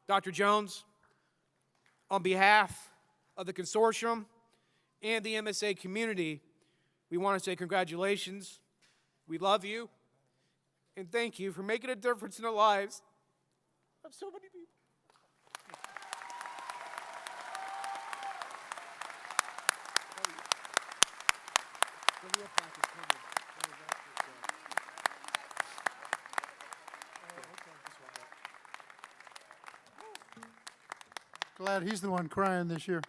Dr. Jones, on behalf of the consortium and the MSA community, we want to say congratulations. We love you, and thank you for making a difference in the lives of so many people. Glad he's the one crying this year.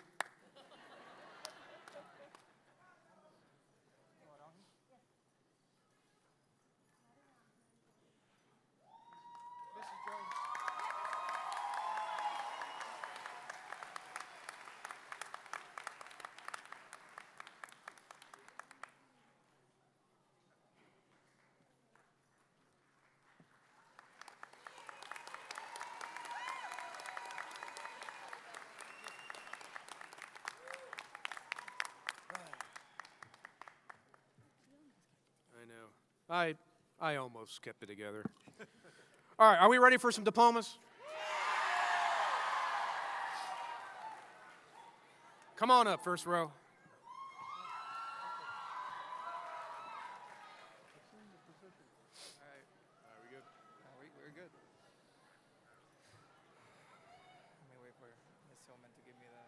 I almost kept it together. All right, are we ready for some diplomas? Come on up, first row. We're good. Let me wait for Miss Hillman to give me the.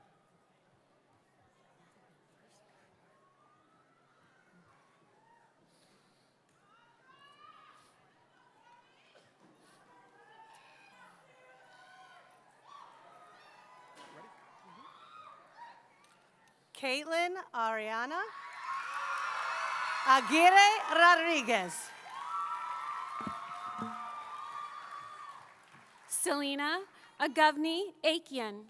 Caitlin Ariana Aguirre Rodriguez. Selena Agavni Aikian.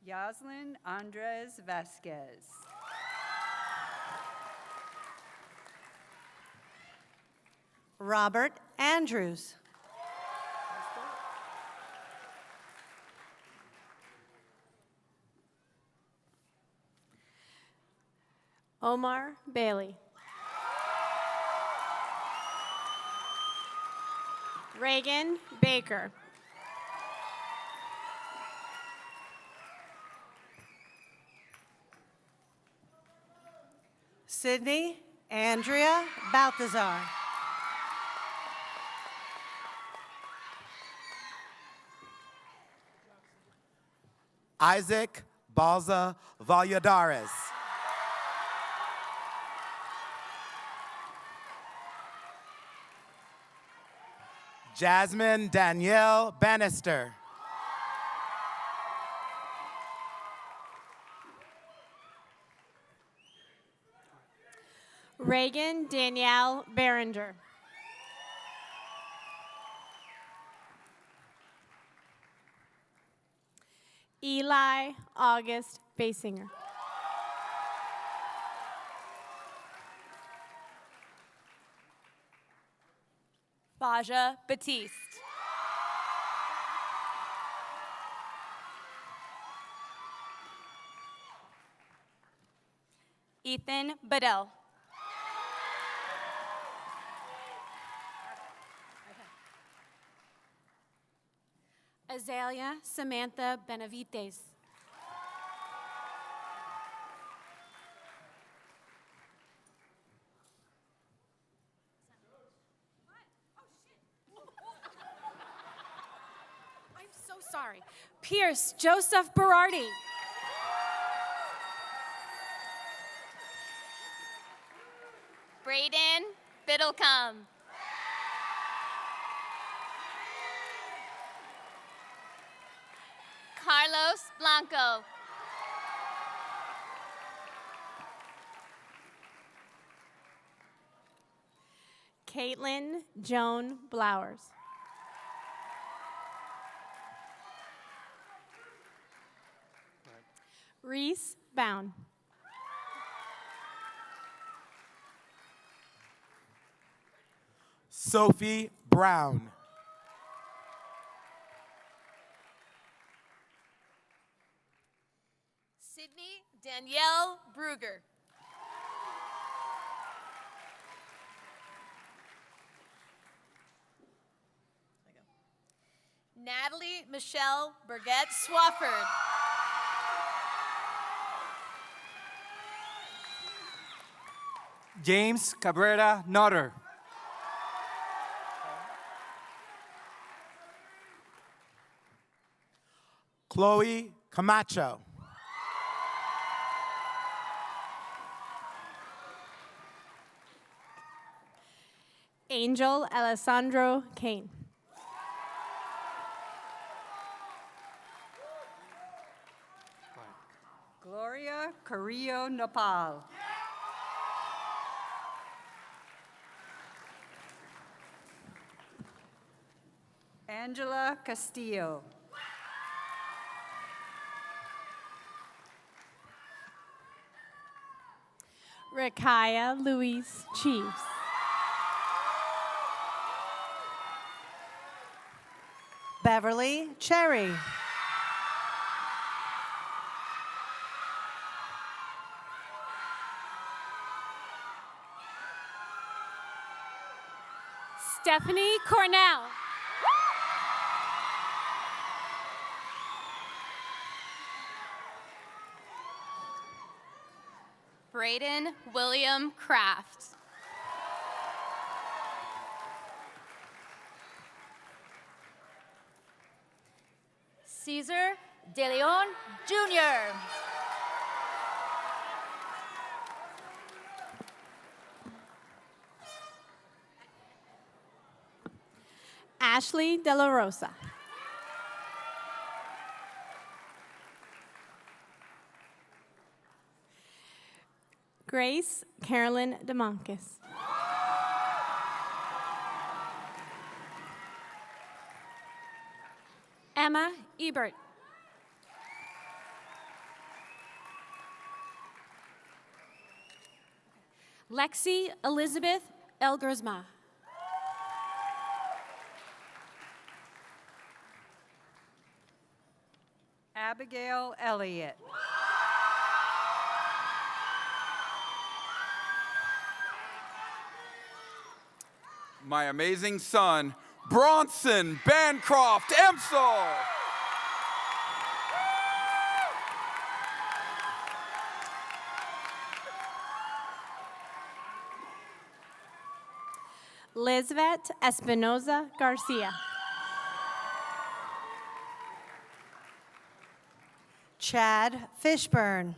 Yaslin Andres Vasquez. Robert Andrews. Omar Bailey. Reagan Baker. Sydney Andrea Balthazar. Isaac Balza Valladares. Jasmine Danielle Bannister. Reagan Danielle Berenger. Eli August Basinger. Faja Batiste. Ethan Bedell. Azalea Samantha Benavides. I'm so sorry. Pierce Joseph Berardi. Braden Biddlecombe. Carlos Blanco. Caitlin Joan Blowers. Reese Bound. Sophie Brown. Sydney Danielle Bruger. Natalie Michelle Burgett Swafford. James Cabrera Nutter. Chloe Camacho. Angel Alessandro Kane. Gloria Carrillo Napal. Angela Castillo. Rakaya Louise Chiefs. Beverly Cherry. Stephanie Cornell. Braden William Kraft. Caesar De Leon Jr. Ashley De La Rosa. Grace Carolyn DeMoncus. Emma Ebert. Lexi Elizabeth Elgersma. Abigail Elliott. My amazing son, Bronson Bancroft Emsel. Lizvet Espinoza Garcia. Chad Fishburne.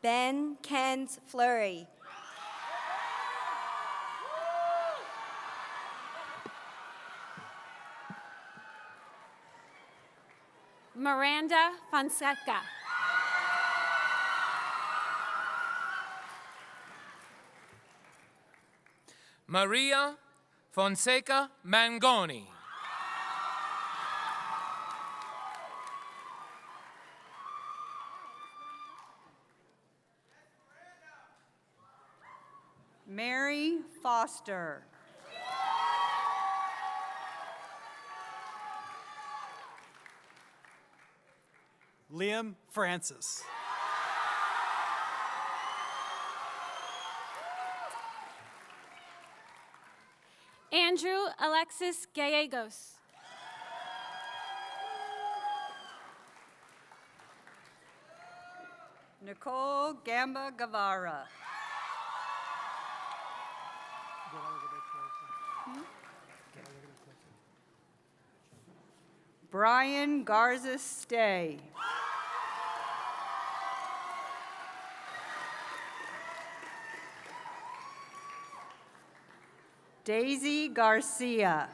Ben Kent Flurry. Miranda Fonseca. Maria Fonseca Mangoni. Mary Foster. Liam Francis. Andrew Alexis Gallegos. Nicole Gamba Guevara. Brian Garza Stay. Daisy Garcia.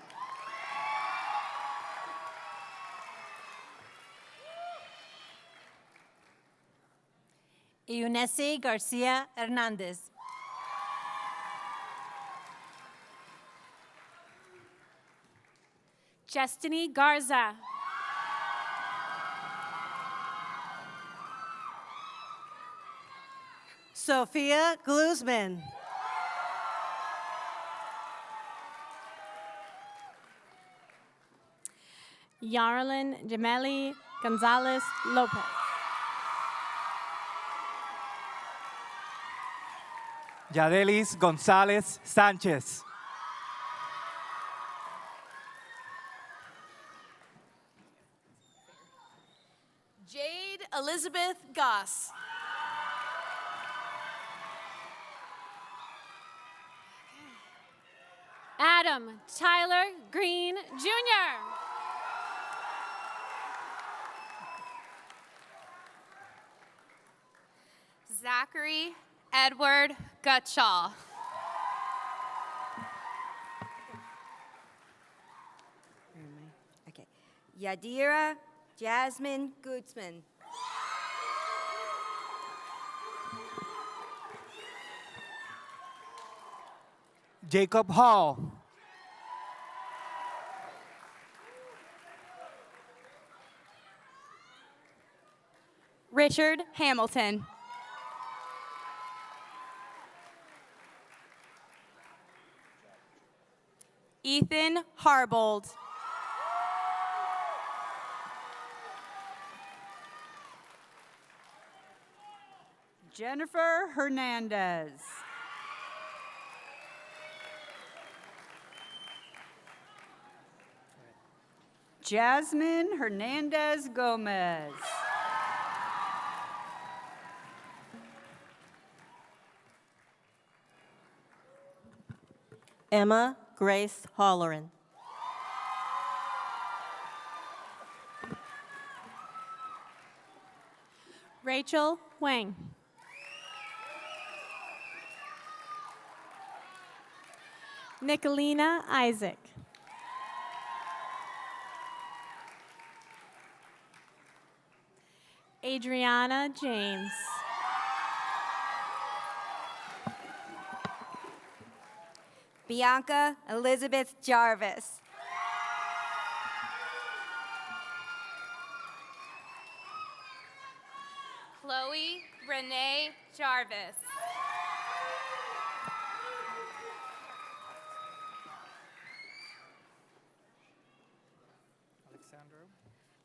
Eunice Garcia Hernandez. Destiny Garza. Sophia Glusman. Yarlin Jameli Gonzalez Lopez. Yadelis Gonzalez Sanchez. Jade Elizabeth Goss. Adam Tyler Green Jr. Zachary Edward Gutschall. Okay. Yadira Jasmine Gutzman. Jacob Hall. Richard Hamilton. Ethan Harbold. Jennifer Hernandez. Jasmine Hernandez Gomez. Emma Grace Holleran. Rachel Wang. Nicolina Isaac. Adriana James. Bianca Elizabeth Jarvis. Chloe Renee Jarvis.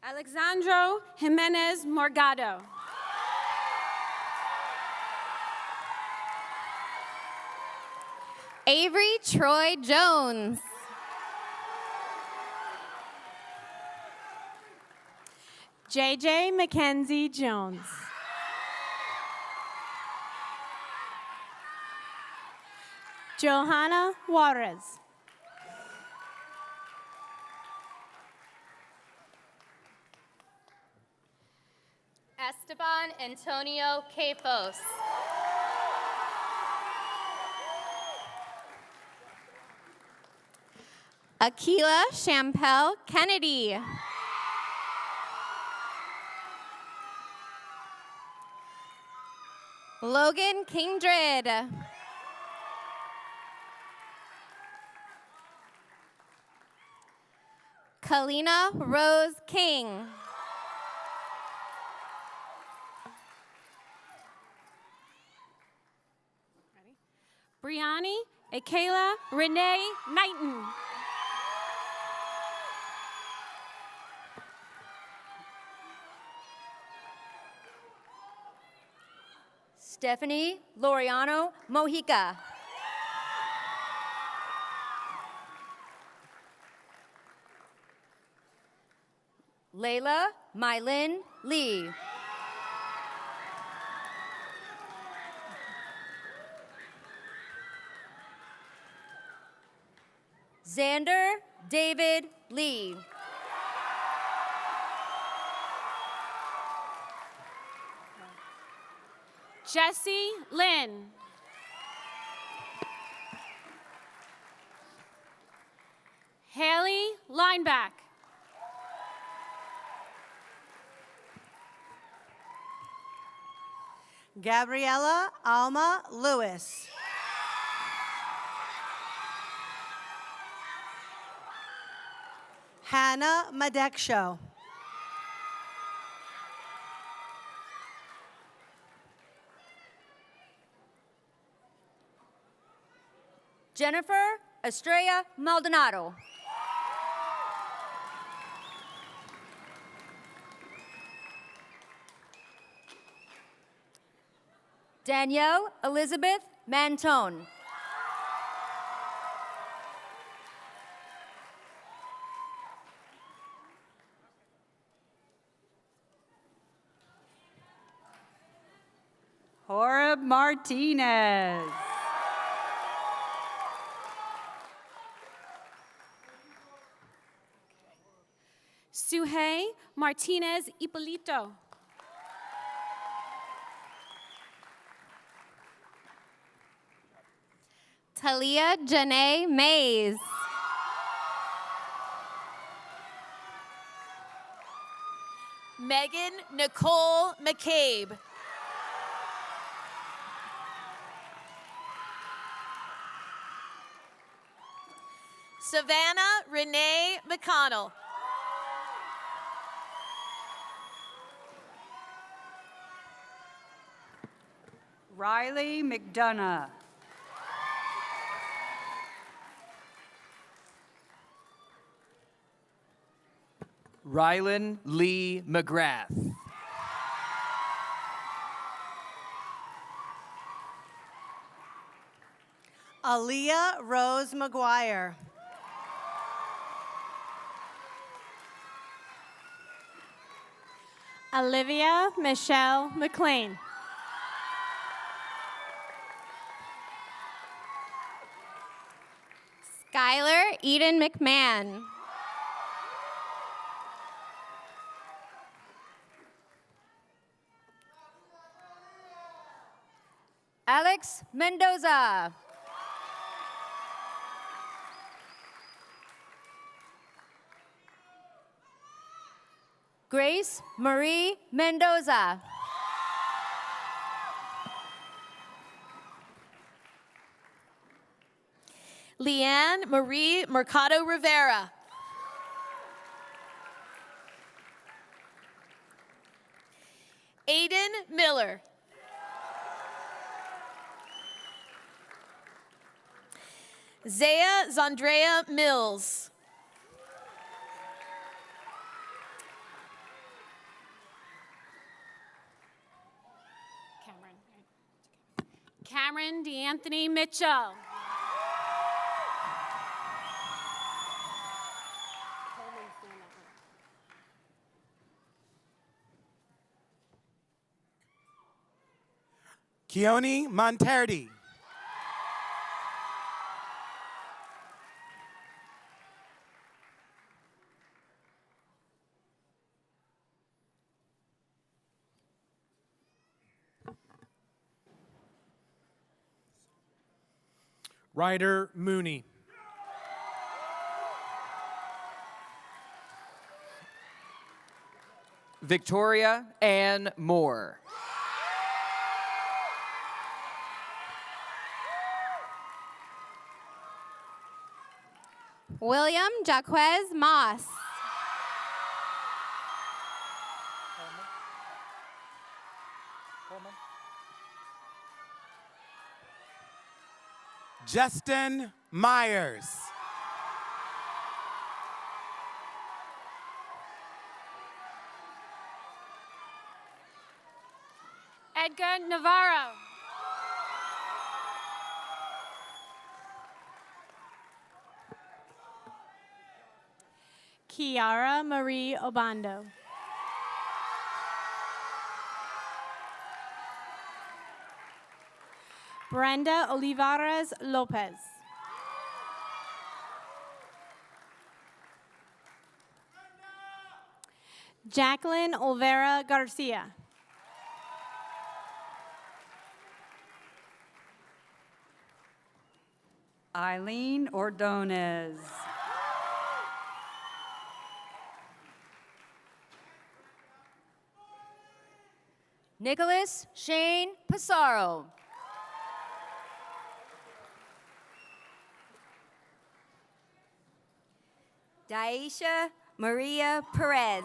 Alexandro Jimenez Morgado. Avery Troy Jones. JJ Mackenzie Jones. Johanna Juarez. Esteban Antonio Capos. Akila Champel Kennedy. Logan Kindred. Kalina Rose King. Brianni Akela Renee Knighton. Stephanie Loriano Mojica. Layla Mylin Lee. Xander David Lee. Jesse Lynn. Haley Lineback. Gabriella Alma Lewis. Hannah Madeksho. Jennifer Estrella Maldonado. Danielle Elizabeth Mantone. Horeb Martinez. Suhey Martinez Ippolito. Talia Janae Mays. Megan Nicole McCabe. Savannah Renee McConnell. Riley McDonough. Rylan Lee McGrath. Aaliyah Rose McGuire. Olivia Michelle McLean. Skylar Eden McMahon. Alex Mendoza. Grace Marie Mendoza. Leanne Marie Mercado Rivera. Aiden Miller. Zaya Zandrea Mills. Cameron DeAnthony Mitchell. Keone Monterdi. Ryder Mooney. Victoria Ann Moore. William Jaquez Moss. Justin Myers. Edgar Navarro. Kiara Marie Obando. Brenda Olivares Lopez. Jacqueline Olvera Garcia. Eileen Ordonez. Nicholas Shane Pissarro. Daisha Maria Perez.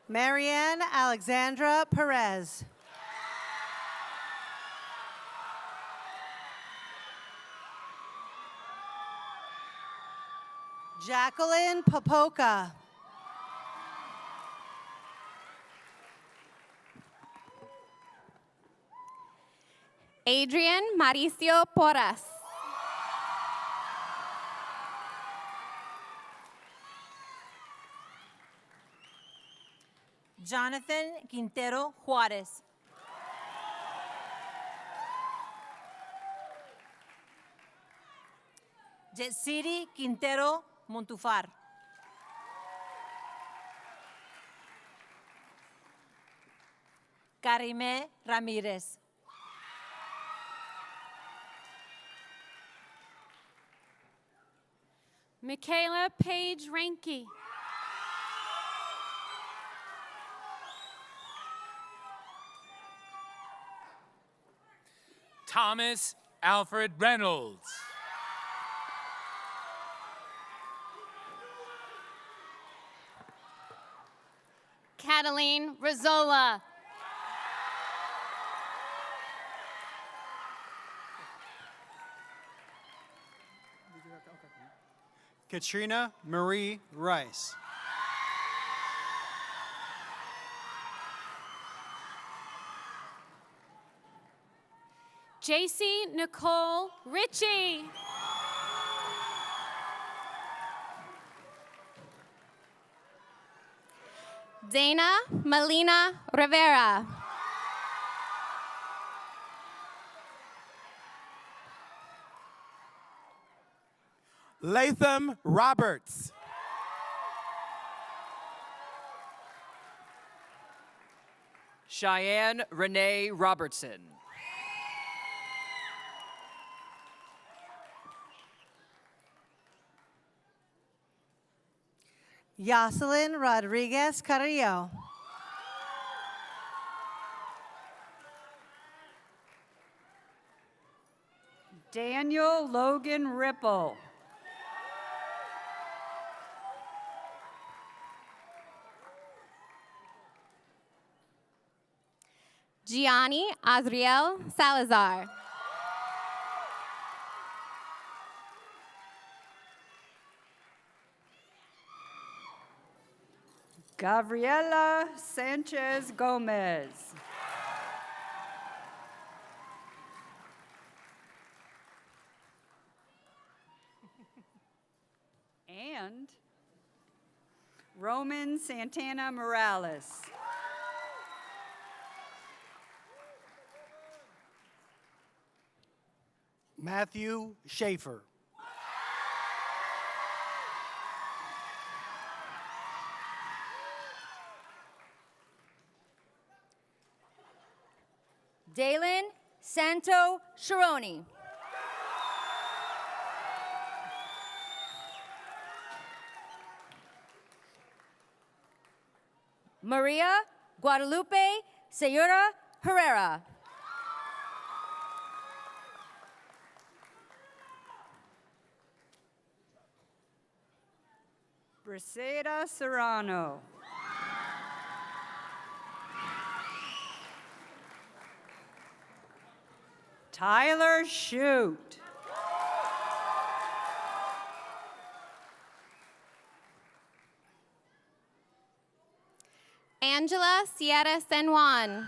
Marianne Alexandra Perez. Jacqueline Popoca. Adrian Mauricio Porras. Jonathan Quintero Juarez. Jetsiri Quintero Montufar. Karime Ramirez. Michaela Page Ranke. Thomas Alfred Reynolds. Cataline Rizzola. Katrina Marie Rice. JC Nicole Ritchie. Dana Melina Rivera. Latham Roberts. Cheyenne Renee Robertson. Jocelyn Rodriguez Carrillo. Daniel Logan Ripple. Gianni Azriel Salazar. Gabriela Sanchez Gomez. And Roman Santana Morales. Matthew Schaefer. Dalen Santo Sharoni. Maria Guadalupe Sayura Herrera. Briseda Serrano. Tyler Shute. Angela Sierra San Juan.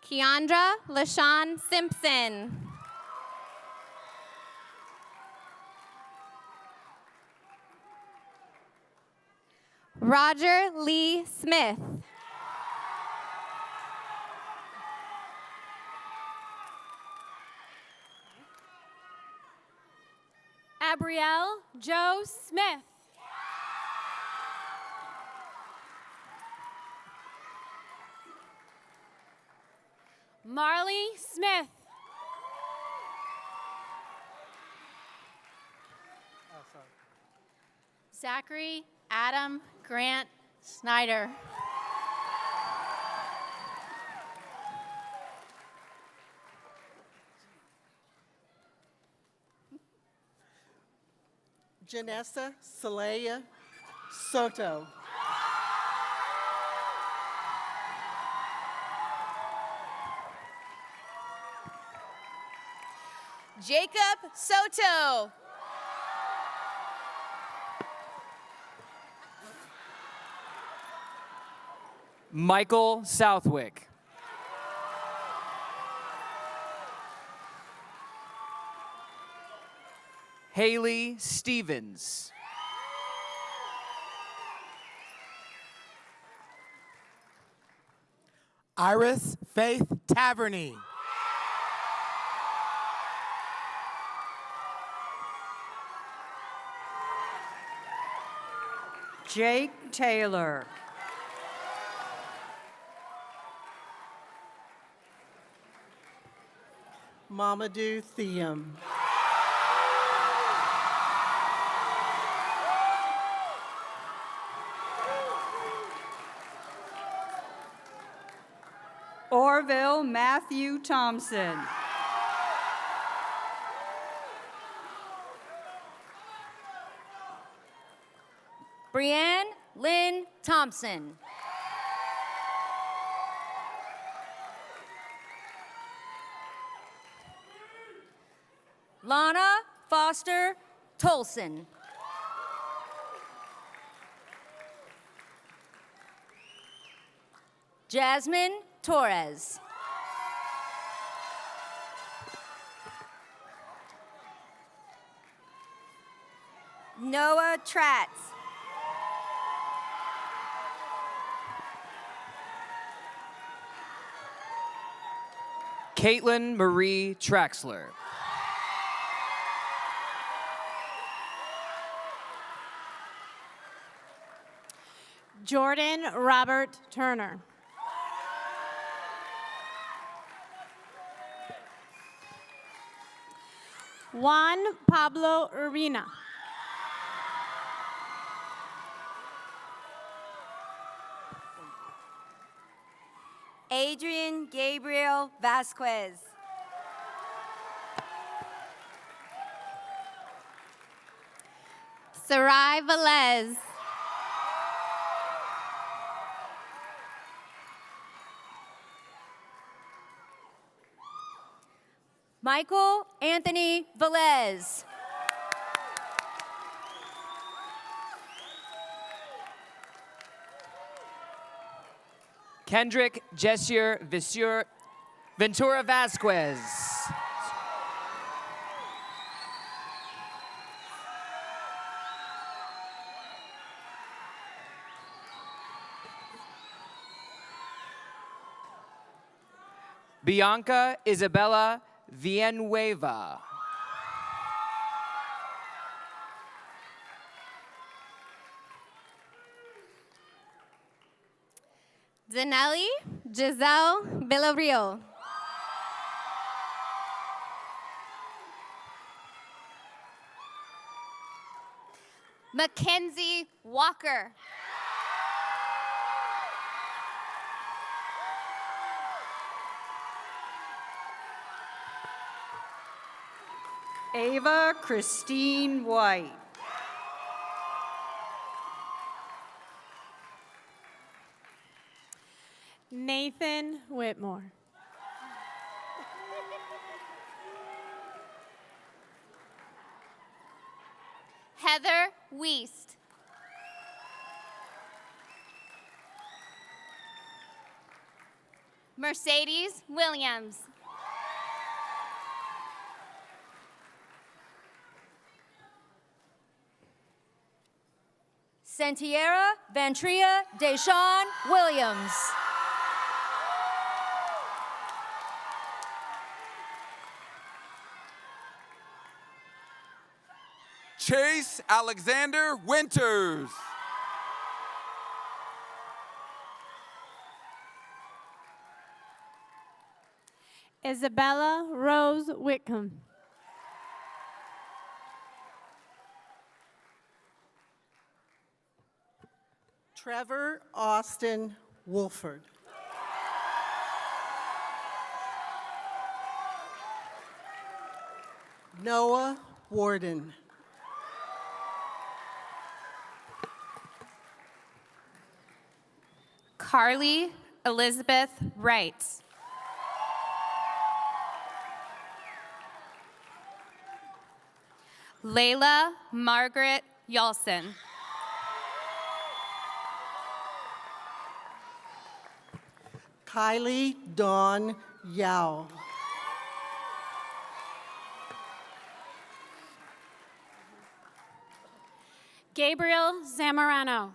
Keandra LaShawn Simpson. Roger Lee Smith. Abrielle Joe Smith. Marley Smith. Zachary Adam Grant Snyder. Janessa Saleya Soto. Jacob Soto. Michael Southwick. Haley Stevens. Iris Faith Taverny. Jake Taylor. Mamadou Thiam. Orville Matthew Thompson. Brianne Lynn Thompson. Lana Foster Tolson. Jasmine Torres. Noah Tratz. Caitlin Marie Traxler. Jordan Robert Turner. Juan Pablo Urbina. Adrian Gabriel Vasquez. Sarai Velez. Michael Anthony Velez. Kendrick Jessier Ventura Vasquez. Bianca Isabella Villanueva. Danelli Giselle Villarreal. Mackenzie Walker. Ava Christine White. Nathan Whitmore. Heather Weist. Mercedes Williams. Sentiera Vantria Deshawn Williams. Chase Alexander Winters. Isabella Rose Whitcomb. Trevor Austin Wolford. Noah Warden. Carly Elizabeth Wright. Layla Margaret Yalson. Kylie Dawn Yao. Gabriel Zamorano.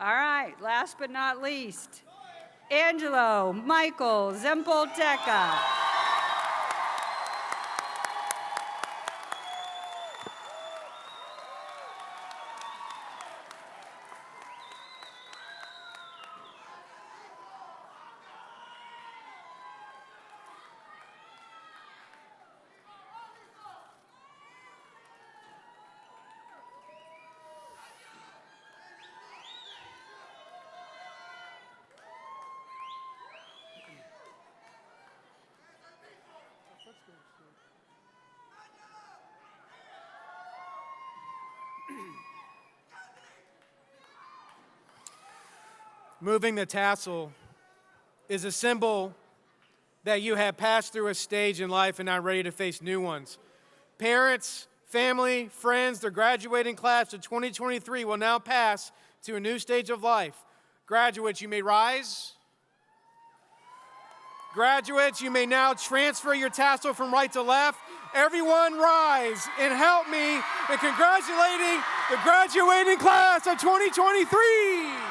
All right, last but not least, Angelo Michael Zempolteca. Moving the tassel is a symbol that you have passed through a stage in life and are ready to face new ones. Parents, family, friends, the graduating class of 2023 will now pass to a new stage of life. Graduates, you may rise. Graduates, you may now transfer your tassel from right to left. Everyone rise and help me in congratulating the graduating class of 2023.